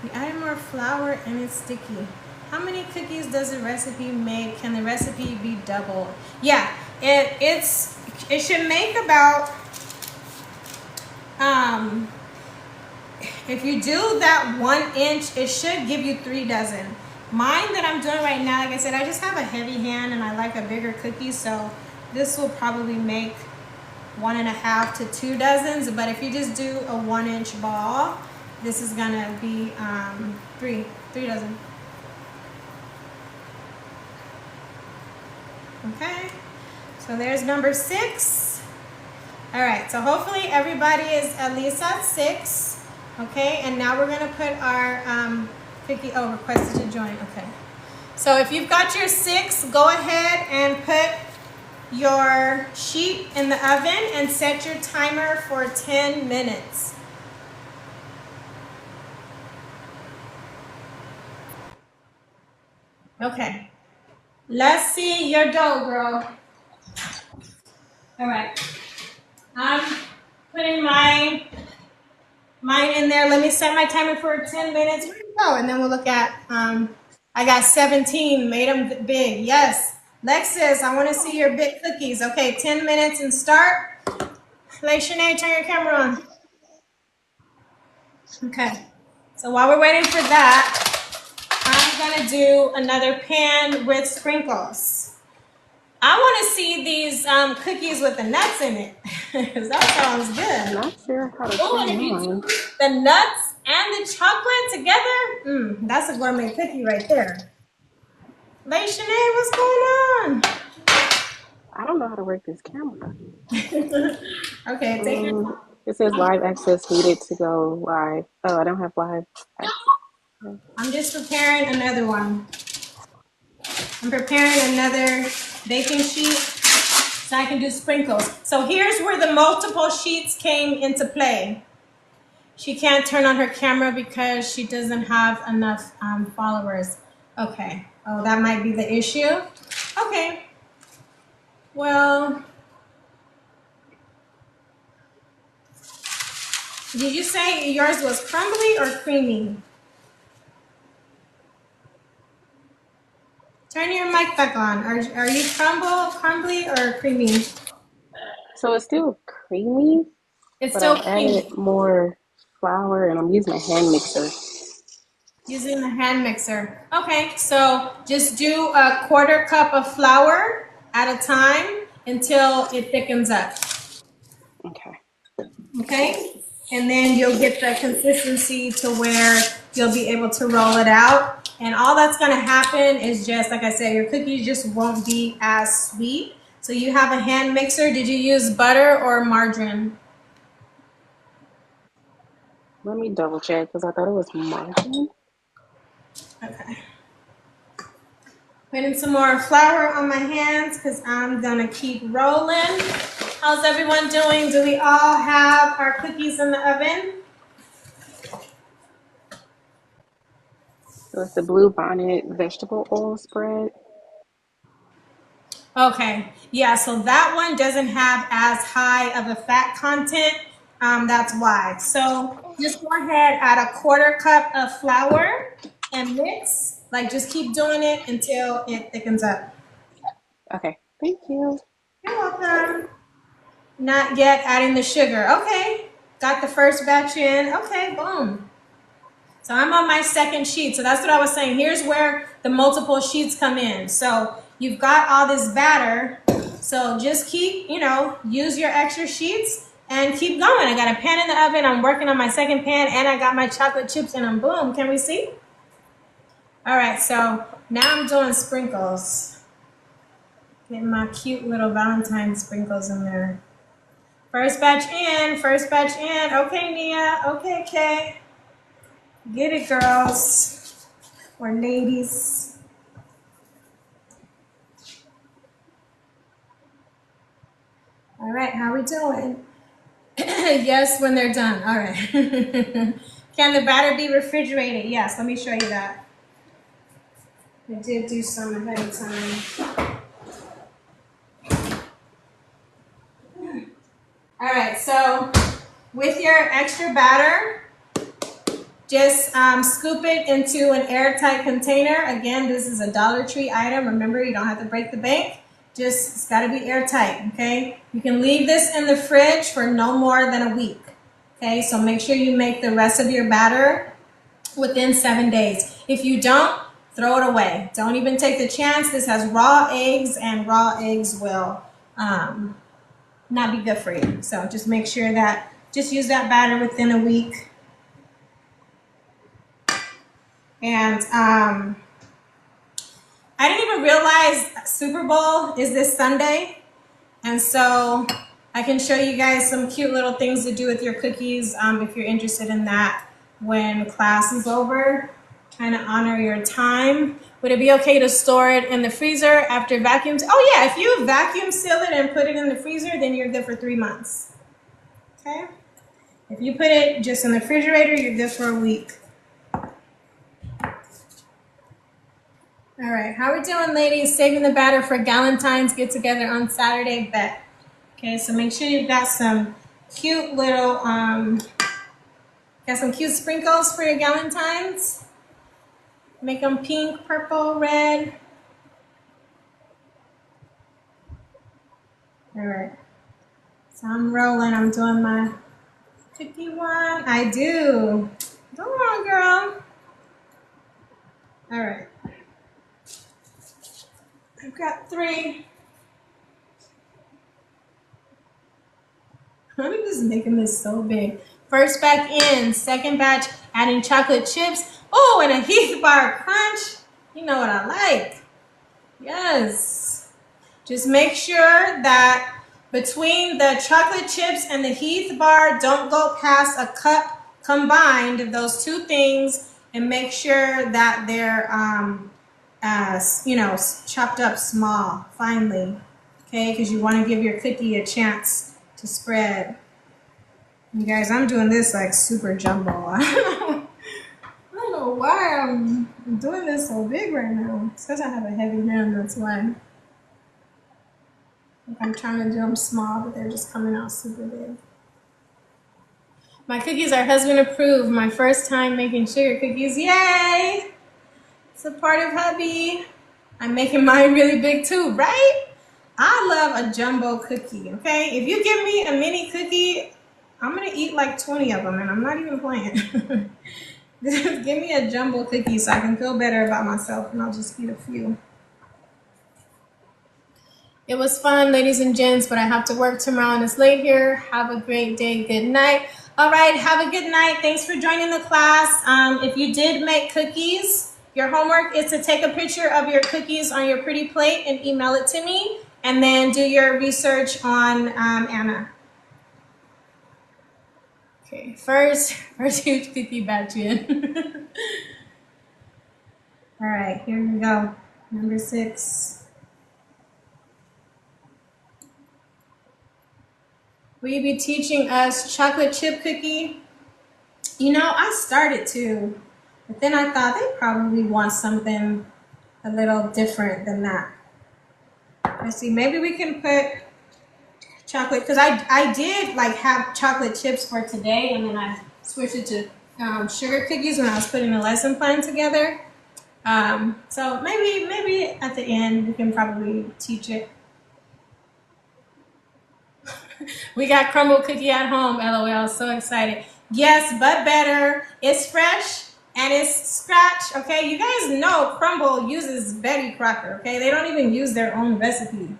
You added more flour and it's sticky. How many cookies does the recipe make? Can the recipe be doubled? Yeah, it should make about, if you do that 1 inch, it should give you 3 dozen. Mine that I'm doing right now, like I said, I just have a heavy hand and I like a bigger cookie, so this will probably make 1.5 to 2 dozens. But if you just do a 1 inch ball, this is gonna be 3 dozen. Okay, so there's number 6. All right, so hopefully everybody is at least at 6. Okay, and now we're gonna put our cookie, requested to join. Okay, so if you've got your 6, go ahead and put your sheet in the oven and set your timer for 10 minutes. Okay, let's see your dough, girl. All right, I'm putting mine in there. Let me set my timer for 10 minutes. Where you go? And then we'll look at, I got 17, made them big. Yes. Lexus, I want to see your big cookies. Okay, 10 minutes and start. Lay Shanae, turn your camera on. Okay. So while we're waiting for that, I'm going to do another pan with sprinkles. I want to see these cookies with the nuts in it. That sounds good. I'm not sure how to Oh, and if you do the nuts and the chocolate together, that's a gourmet cookie right there. Lay Shanae, what's going on? I don't know how to work this camera. Okay, take your time. It says live access needed to go live. Oh, I don't have live access. I'm just preparing another one. I'm preparing another baking sheet so I can do sprinkles. So here's where the multiple sheets came into play. She can't turn on her camera because she doesn't have enough followers. Okay. Oh, that might be the issue. Okay. Well, did you say yours was crumbly or creamy? Turn your mic back on. Are you crumbly or creamy? So it's still creamy, It's but still I creamy. added more flour and I'm using a hand mixer. Using the hand mixer. Okay, so just do a 1/4 cup of flour at a time until it thickens up. Okay. Okay, and then you'll get the consistency to where you'll be able to roll it out. And all that's going to happen is just, like I said, your cookies just won't be as sweet. So you have a hand mixer. Did you use butter or margarine? Let me double check because I thought it was margarine. Okay. Putting some more flour on my hands because I'm gonna keep rolling. How's everyone doing? Do we all have our cookies in the oven? So it's the Blue Bonnet vegetable oil spread. Okay, yeah, so that one doesn't have as high of a fat content. That's why. So just go ahead, add a quarter cup of flour and mix. Like just keep doing it until it thickens up. Okay, thank you. You're welcome. Not yet adding the sugar. Okay, got the first batch in. Okay, boom. So I'm on my second sheet. So that's what I was saying. Here's where the multiple sheets come in. So you've got all this batter. So just keep, use your extra sheets and keep going. I got a pan in the oven. I'm working on my second pan and I got my chocolate chips in them. Boom. Can we see? All right. So now I'm doing sprinkles. Getting my cute little Valentine sprinkles in there. First batch in. First batch in. Okay, Nia. Okay, Kay. Get it, girls. Or ladies. All right, how we doing? Yes, when they're done. All right. Can the batter be refrigerated? Yes, let me show you that. I did do some ahead of time. All right, so with your extra batter, just scoop it into an airtight container. Again, this is a Dollar Tree item. Remember, you don't have to break the bank. Just, it's got to be airtight, okay? You can leave this in the fridge for no more than a week, okay? So make sure you make the rest of your batter within 7 days. If you don't, throw it away. Don't even take the chance. This has raw eggs, and raw eggs will not be good for you. So just make sure that, just use that batter within a week. And I didn't even realize Super Bowl is this Sunday. And so I can show you guys some cute little things to do with your cookies if you're interested in that when class is over. Trying to honor your time. Would it be okay to store it in the freezer after vacuum? Oh yeah, if you vacuum seal it and put it in the freezer, then you're good for 3 months. Okay? If you put it just in the refrigerator, you're good for a week. All right, how we doing, ladies? Saving the batter for Valentine's get together on Saturday. Bet. Okay, so make sure you've got some cute little, got some cute sprinkles for your Valentine's. Make them pink, purple, red. All right. So I'm rolling. I'm doing my cookie one. I do. Go on, girl. All right. I've got 3. I'm just making this so big. First batch in, second batch adding chocolate chips. Oh, and a Heath bar crunch. You know what I like. Yes. Just make sure that between the chocolate chips and the Heath bar, don't go past a cup combined of those two things, and make sure that they're chopped up small, finely. Okay, because you want to give your cookie a chance to spread. You guys, I'm doing this like super jumbo. I don't know why I'm doing this so big right now. It's because I have a heavy hand, that's why. I'm trying to do them small, but they're just coming out super big. My cookies are husband approved. My first time making sugar cookies. Yay! It's a part of hubby. I'm making mine really big too, right? I love a jumbo cookie, okay? If you give me a mini cookie, I'm going to eat like 20 of them, and I'm not even playing. Just give me a jumbo cookie so I can feel better about myself, and I'll just eat a few. It was fun, ladies and gents, but I have to work tomorrow and it's late here. Have a great day. Good night. All right, have a good night. Thanks for joining the class. If you did make cookies, your homework is to take a picture of your cookies on your pretty plate and email it to me, and then do your research on Anna. Okay, first huge cookie batch in. All right, here we go. Number 6. Will you be teaching us chocolate chip cookie? You know, I started to, but then I thought they probably want something a little different than that. Let's see, maybe we can put chocolate, because I did like have chocolate chips for today, and then I switched it to sugar cookies when I was putting the lesson plan together. So maybe at the end we can probably teach it. We got crumble cookie at home, LOL, so excited. Yes, but better. It's fresh and it's scratch, okay? You guys know Crumble uses Betty Crocker, okay? They don't even use their own recipe.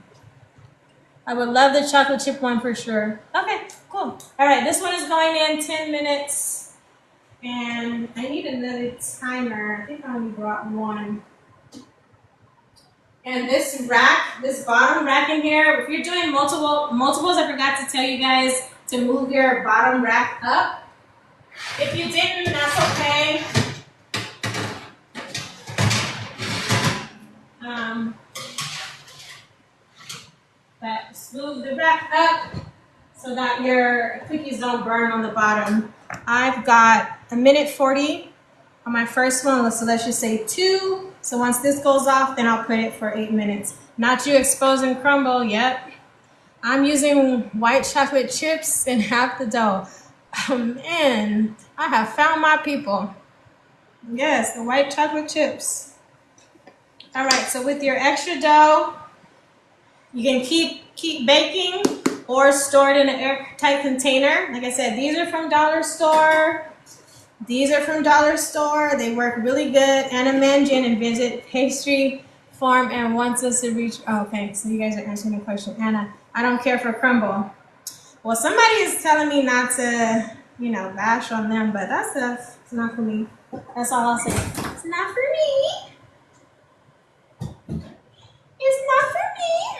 I would love the chocolate chip one for sure. Okay, cool. All right, this one is going in 10 minutes. And I need another timer. I think I only brought one. And this rack, this bottom rack in here, if you're doing multiples, I forgot to tell you guys to move your bottom rack up. If you didn't, that's okay. But move the rack up so that your cookies don't burn on the bottom. I've got 1:40 on my first one, so let's just say 2. So once this goes off, then I'll put it for 8 minutes. Not you exposing crumble, yep. I'm using white chocolate chips in half the dough. Oh man, I have found my people. Yes, the white chocolate chips. All right, so with your extra dough, you can keep baking or store it in an airtight container. Like I said, these are from Dollar Store. These are from Dollar Store. They work really good. Anna Manjan and Visit Pastry Farm and wants us to reach. Oh, okay, so you guys are answering the question. Anna, I don't care for crumble. Well, somebody is telling me not to, bash on them, but that stuff is not for me. That's all I'll say. It's not for me. It's not for me.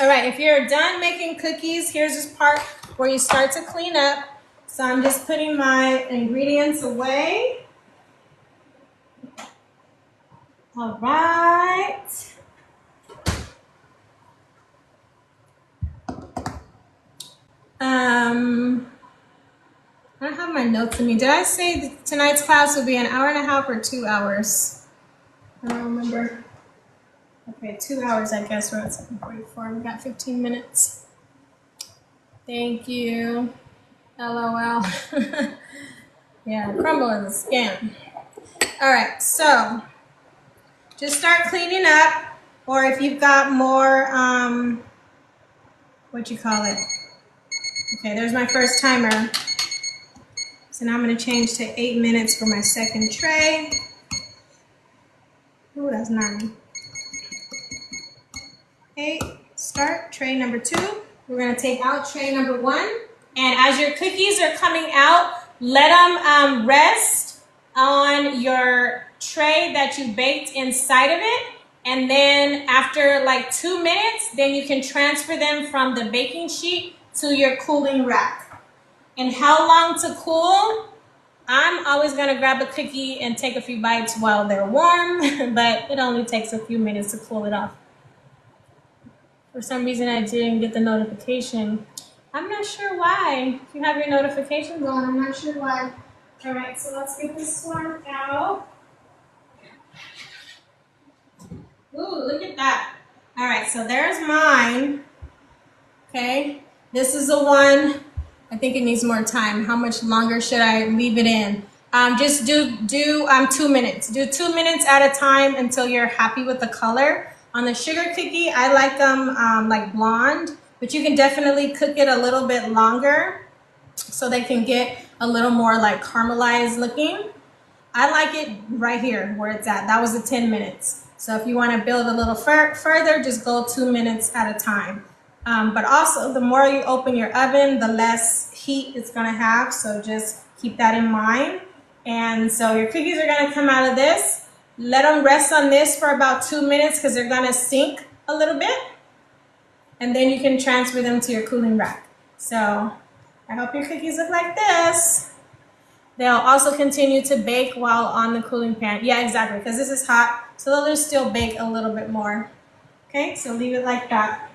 All right, if you're done making cookies, here's this part where you start to clean up. So I'm just putting my ingredients away. All right. I don't have my notes with me. Did I say that tonight's class would be an hour and a half or 2 hours? I don't remember. Okay, 2 hours, I guess. We're at 7:44. We got 15 minutes. Thank you. LOL. Yeah, crumble is a scam. All right, so just start cleaning up, or if you've got more, Okay, there's my first timer. So now I'm going to change to 8 minutes for my second tray. Ooh, that's 9. 8, start tray number 2. We're going to take out tray number 1. And as your cookies are coming out, let them rest on your tray that you baked inside of it. And then after like 2 minutes, then you can transfer them from the baking sheet to your cooling rack. And how long to cool? I'm always going to grab a cookie and take a few bites while they're warm, but it only takes a few minutes to cool it off. For some reason, I didn't get the notification. I'm not sure why. If you have your notifications on, I'm not sure why. All right, so let's get this one out. Ooh, look at that. All right, so there's mine. Okay, this is the one. I think it needs more time. How much longer should I leave it in? Just do 2 minutes. Do 2 minutes at a time until you're happy with the color. On the sugar cookie, I like them like blonde, but you can definitely cook it a little bit longer so they can get a little more like caramelized looking. I like it right here where it's at. That was the 10 minutes. So if you want to build a little further, just go 2 minutes at a time. But also, the more you open your oven, the less heat it's going to have. So just keep that in mind. And so your cookies are going to come out of this. Let them rest on this for about 2 minutes because they're going to sink a little bit. And then you can transfer them to your cooling rack. So I hope your cookies look like this. They'll also continue to bake while on the cooling pan. Yeah, exactly, because this is hot, so they'll just still bake a little bit more. Okay, so leave it like that.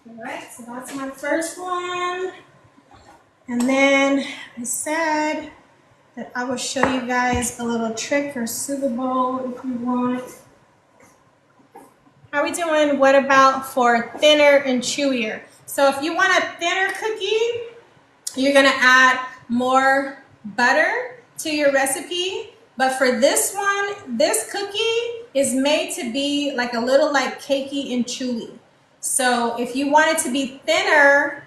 All right, so that's my first one. And then I said that I will show you guys a little trick for Super Bowl if you want. How are we doing? What about for thinner and chewier? So if you want a thinner cookie, you're gonna add more butter to your recipe. But for this one, this cookie is made to be like a little like cakey and chewy. So if you want it to be thinner,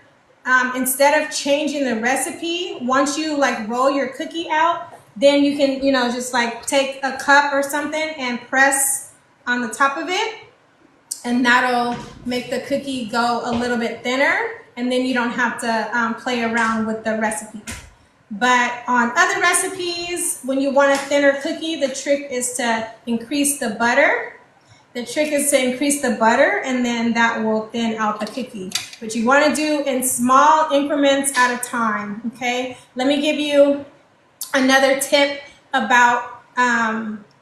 instead of changing the recipe, once you like roll your cookie out, then you can, just like take a cup or something and press on the top of it, and that'll make the cookie go a little bit thinner, and then you don't have to play around with the recipe. But on other recipes, when you want a thinner cookie, the trick is to increase the butter. The trick is to increase the butter, and then that will thin out the cookie. But you want to do in small increments at a time, okay? Let me give you another tip about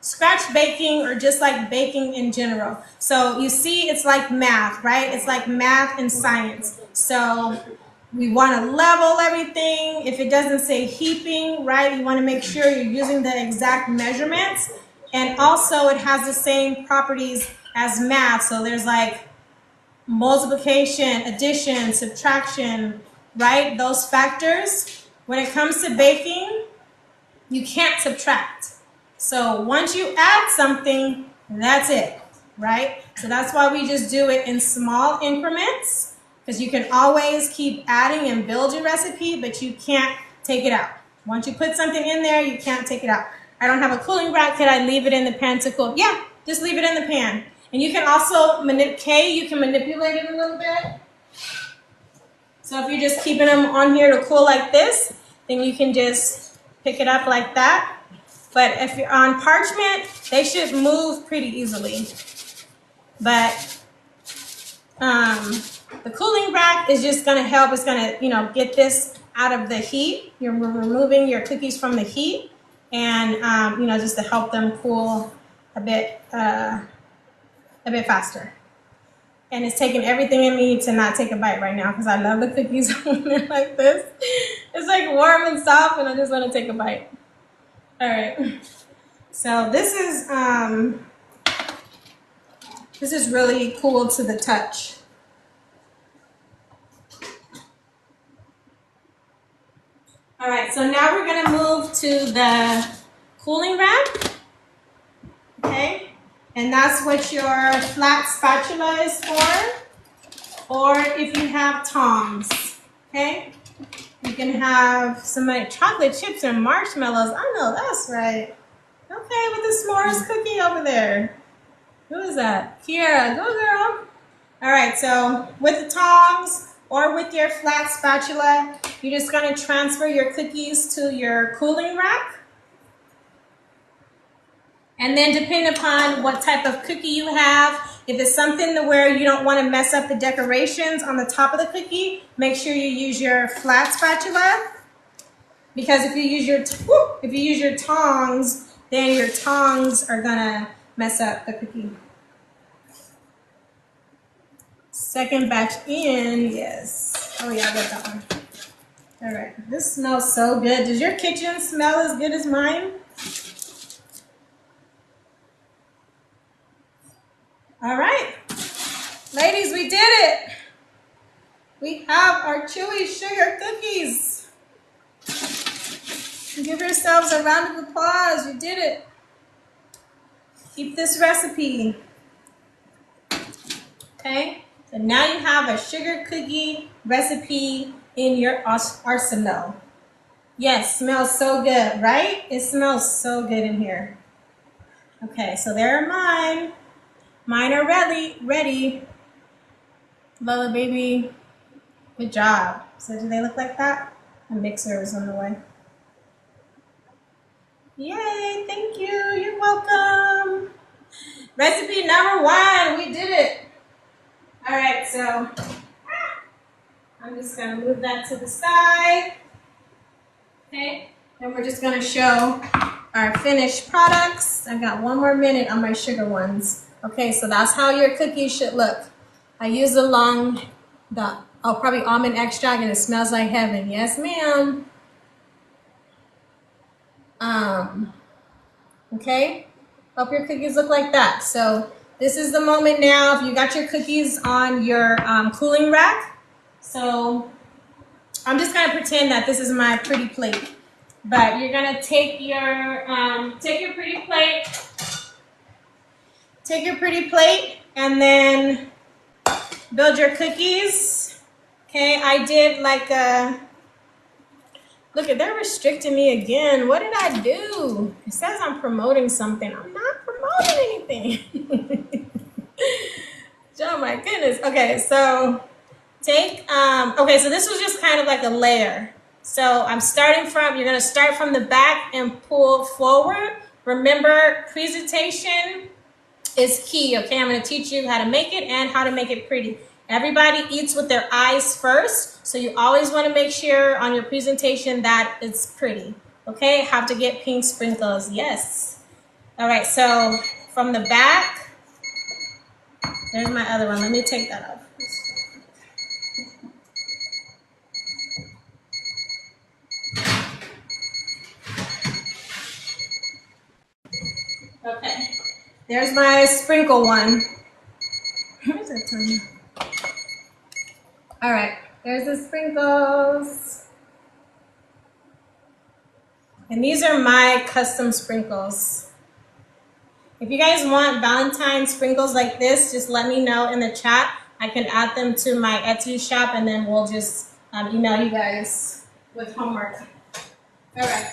scratch baking, or just like baking in general. So you see, it's like math, right? It's like math and science. So we want to level everything. If it doesn't say heaping, right, you want to make sure you're using the exact measurements. And also it has the same properties as math. So there's like multiplication, addition, subtraction, right? Those factors. When it comes to baking, you can't subtract. So once you add something, that's it, right? So that's why we just do it in small increments, because you can always keep adding and build your recipe, but you can't take it out. Once you put something in there, you can't take it out. I don't have a cooling rack. Could I leave it in the pan to cool? Yeah, just leave it in the pan. And you can also you can manipulate it a little bit. So if you're just keeping them on here to cool like this, then you can just pick it up like that. But if you're on parchment, they should move pretty easily. But the cooling rack is just going to help. It's going to, get this out of the heat. You're removing your cookies from the heat, and just to help them cool a bit faster. And it's taking everything in me to not take a bite right now, because I love the cookies when they're like this. It's like warm and soft, and I just want to take a bite. All right. So this is really cool to the touch. All right, so now we're gonna move to the cooling rack, okay? And that's what your flat spatula is for, or if you have tongs, okay? You can have some like chocolate chips and marshmallows. I know that's right. Okay, with the s'mores cookie over there. Who is that? Kiera, go girl. All right, so with the tongs or with your flat spatula, you're just gonna transfer your cookies to your cooling rack. And then depending upon what type of cookie you have, if it's something to where you don't want to mess up the decorations on the top of the cookie, make sure you use your flat spatula. Because if you use your tongs, then your tongs are gonna mess up the cookie. Second batch in, yes. Oh yeah, I got that one. All right, this smells so good. Does your kitchen smell as good as mine? All right, ladies, we did it. We have our Chewy sugar cookies. Give yourselves a round of applause. You did it. Keep this recipe. Okay, so now you have a sugar cookie recipe in your arsenal. Yes, smells so good, right? It smells so good in here. Okay, so there are mine. Mine are ready. Lola baby, good job. So do they look like that? A mixer is on the way. Yay, thank you, you're welcome. Recipe number 1, we did it. All right, so I'm just gonna move that to the side. Okay, and we're just gonna show our finished products. I've got 1 more minute on my sugar ones. Okay, so that's how your cookies should look. I use probably almond extract, and it smells like heaven. Yes, ma'am. Okay, hope your cookies look like that. So this is the moment now. If you got your cookies on your cooling rack, so I'm just gonna pretend that this is my pretty plate. But you're gonna take your pretty plate, and then build your cookies. Okay, I did like a. Look, they're restricting me again. What did I do? It says I'm promoting something. I'm not promoting anything. Oh my goodness. Okay, so okay, so this was just kind of like a layer. So you're gonna start from the back and pull forward. Remember, presentation is key, okay? I'm gonna teach you how to make it and how to make it pretty. Everybody eats with their eyes first, so you always wanna make sure on your presentation that it's pretty, okay? Have to get pink sprinkles, yes. All right, so from the back, there's my other one. Let me take that off. Okay, there's my sprinkle one. Where's that tiny? All right, there's the sprinkles. And these are my custom sprinkles. If you guys want Valentine sprinkles like this, just let me know in the chat. I can add them to my Etsy shop, and then we'll just email you guys with homework. All right.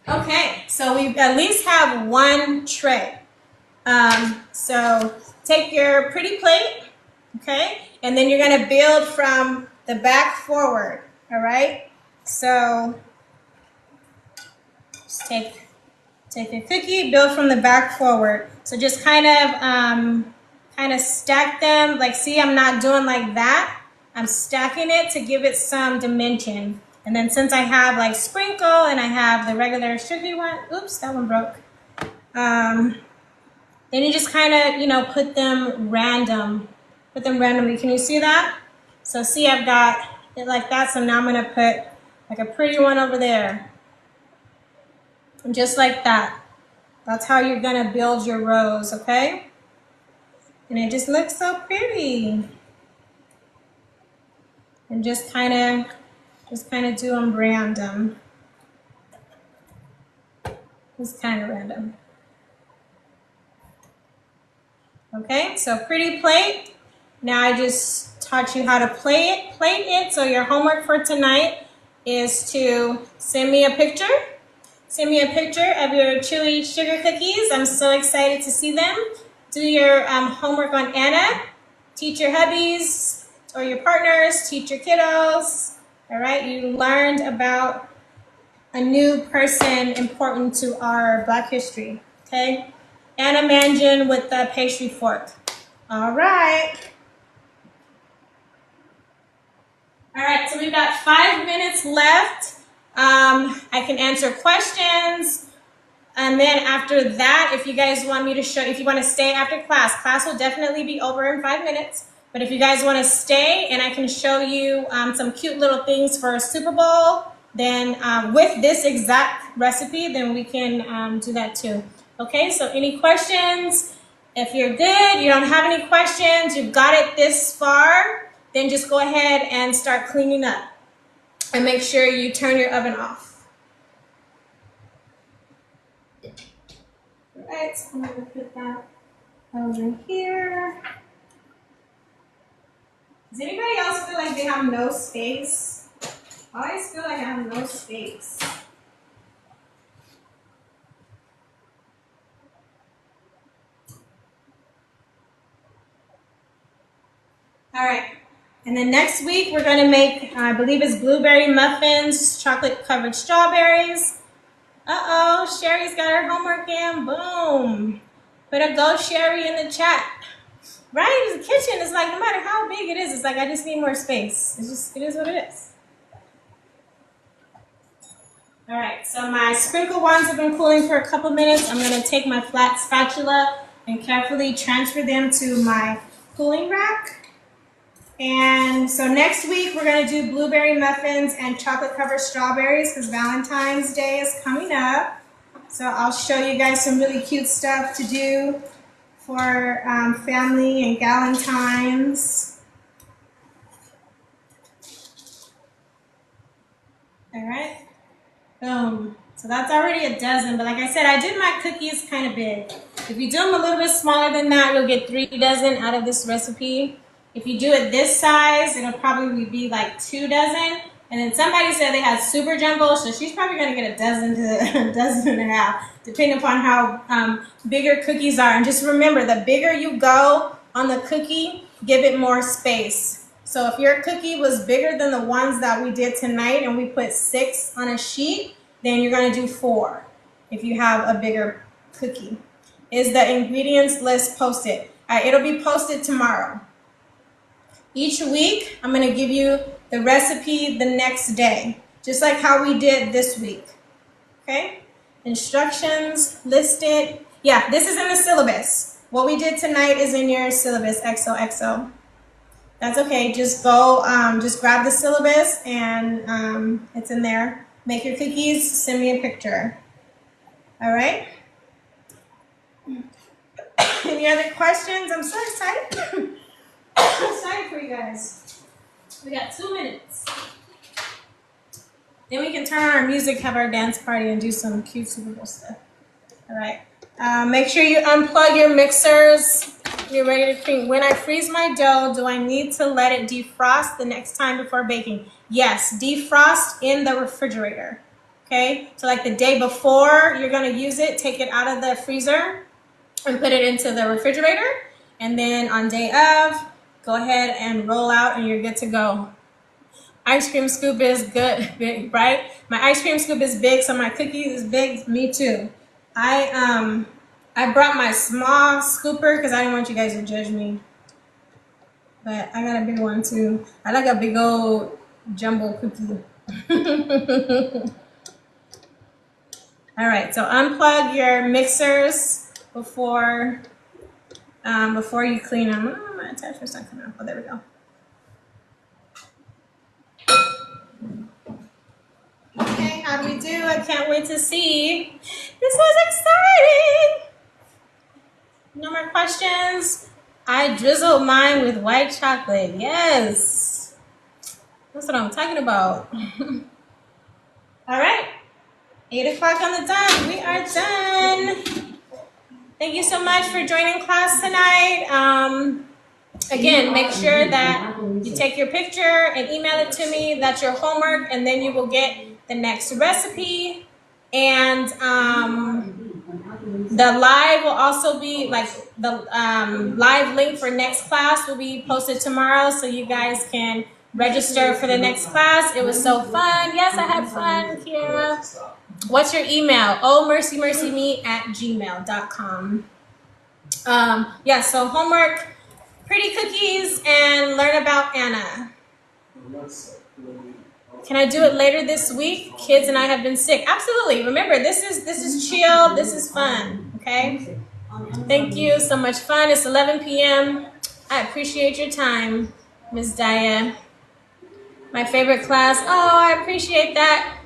Okay, so we at least have 1 tray. So take your pretty plate, okay? And then you're gonna build from the back forward, all right? So just take your cookie, build from the back forward. So just kind of stack them. Like, see, I'm not doing like that. I'm stacking it to give it some dimension. And then since I have like sprinkle and I have the regular sugary one, oops, that one broke. Then you just kind of, put them randomly. Can you see that? So see, I've got it like that. So now I'm gonna put like a pretty one over there. And just like that. That's how you're gonna build your rows, okay? And it just looks so pretty. And just kind of do them random. Just kind of random. Okay, so pretty plate. Now I just taught you how to plate it. So your homework for tonight is to send me a picture. Send me a picture of your Chewy sugar cookies. I'm so excited to see them. Do your homework on Anna. Teach your hubbies or your partners. Teach your kiddos. All right, you learned about a new person important to our Black history, okay? Anna Manjan with the pastry fork. All right. All right, so we've got 5 minutes left. I can answer questions. And then after that, if you guys want me to if you want to stay after class will definitely be over in 5 minutes. But if you guys want to stay and I can show you some cute little things for Super Bowl, then with this exact recipe, then we can do that too. Okay, so any questions? If you're good, you don't have any questions, you've got it this far, then just go ahead and start cleaning up. And make sure you turn your oven off. All right, so I'm gonna put that over here. Does anybody else feel like they have no space? I always feel like I have no space. All right, and then next week we're gonna make, I believe it's blueberry muffins, chocolate covered strawberries. Uh-oh, Sherry's got her homework in, boom. Put a go Sherry in the chat. Right? The kitchen is like, no matter how big it is, it's like I just need more space. It is what it is. All right, so my sprinkle wands have been cooling for a couple minutes. I'm gonna take my flat spatula and carefully transfer them to my cooling rack. And so next week we're gonna do blueberry muffins and chocolate covered strawberries because Valentine's Day is coming up. So I'll show you guys some really cute stuff to do for family and Galentine's. All right. Boom. So that's already a dozen, but like I said, I did my cookies kind of big. If you do them a little bit smaller than that, you'll get 3 dozen out of this recipe. If you do it this size, it'll probably be like 2 dozen. And then somebody said they had super jumbo, so she's probably going to get a dozen to a dozen and a half, depending upon how bigger cookies are. And just remember, the bigger you go on the cookie, give it more space. So if your cookie was bigger than the ones that we did tonight and we put 6 on a sheet, then you're going to do 4 if you have a bigger cookie. Is the ingredients list posted? It'll be posted tomorrow. Each week, I'm going to give you the recipe the next day, just like how we did this week. Okay? Instructions listed. Yeah, this is in the syllabus. What we did tonight is in your syllabus, XOXO. That's okay. Just go, just grab the syllabus and it's in there. Make your cookies, send me a picture. All right? Any other questions? I'm so excited. I'm excited for you guys. We got 2 minutes. Then we can turn on our music, have our dance party, and do some cute Super Bowl stuff. All right. Make sure you unplug your mixers. You're ready to cream. When I freeze my dough, do I need to let it defrost the next time before baking? Yes, defrost in the refrigerator. Okay, so like the day before you're gonna use it, take it out of the freezer and put it into the refrigerator. And then on day of, go ahead and roll out and you're good to go. Ice cream scoop is good, big, right? My ice cream scoop is big, so my cookie is big, me too. I brought my small scooper because I didn't want you guys to judge me. But I got a big one too. I like a big old jumbo cookie. All right, so unplug your mixers before you clean them. Oh, my attachment's not coming off. Oh, there we go. Okay, how do we do? I can't wait to see. This was exciting. No more questions? I drizzled mine with white chocolate. Yes. That's what I'm talking about. All right. 8 o'clock on the dot. We are done. Thank you so much for joining class tonight. Again, make sure that you take your picture and email it to me. That's your homework, and then you will get the next recipe. And the live will also be, like, the live link for next class will be posted tomorrow, so you guys can register for the next class. It was so fun. Yes, I had fun, Kiera. What's your email? ohmercymercyme@gmail.com. Yeah, so homework, pretty cookies, and learn about Anna. Can I do it later this week? Kids and I have been sick. Absolutely. Remember, this is chill. This is fun. Okay? Thank you. So much fun. It's 11 p.m. I appreciate your time, Ms. Daya. My favorite class. Oh, I appreciate that.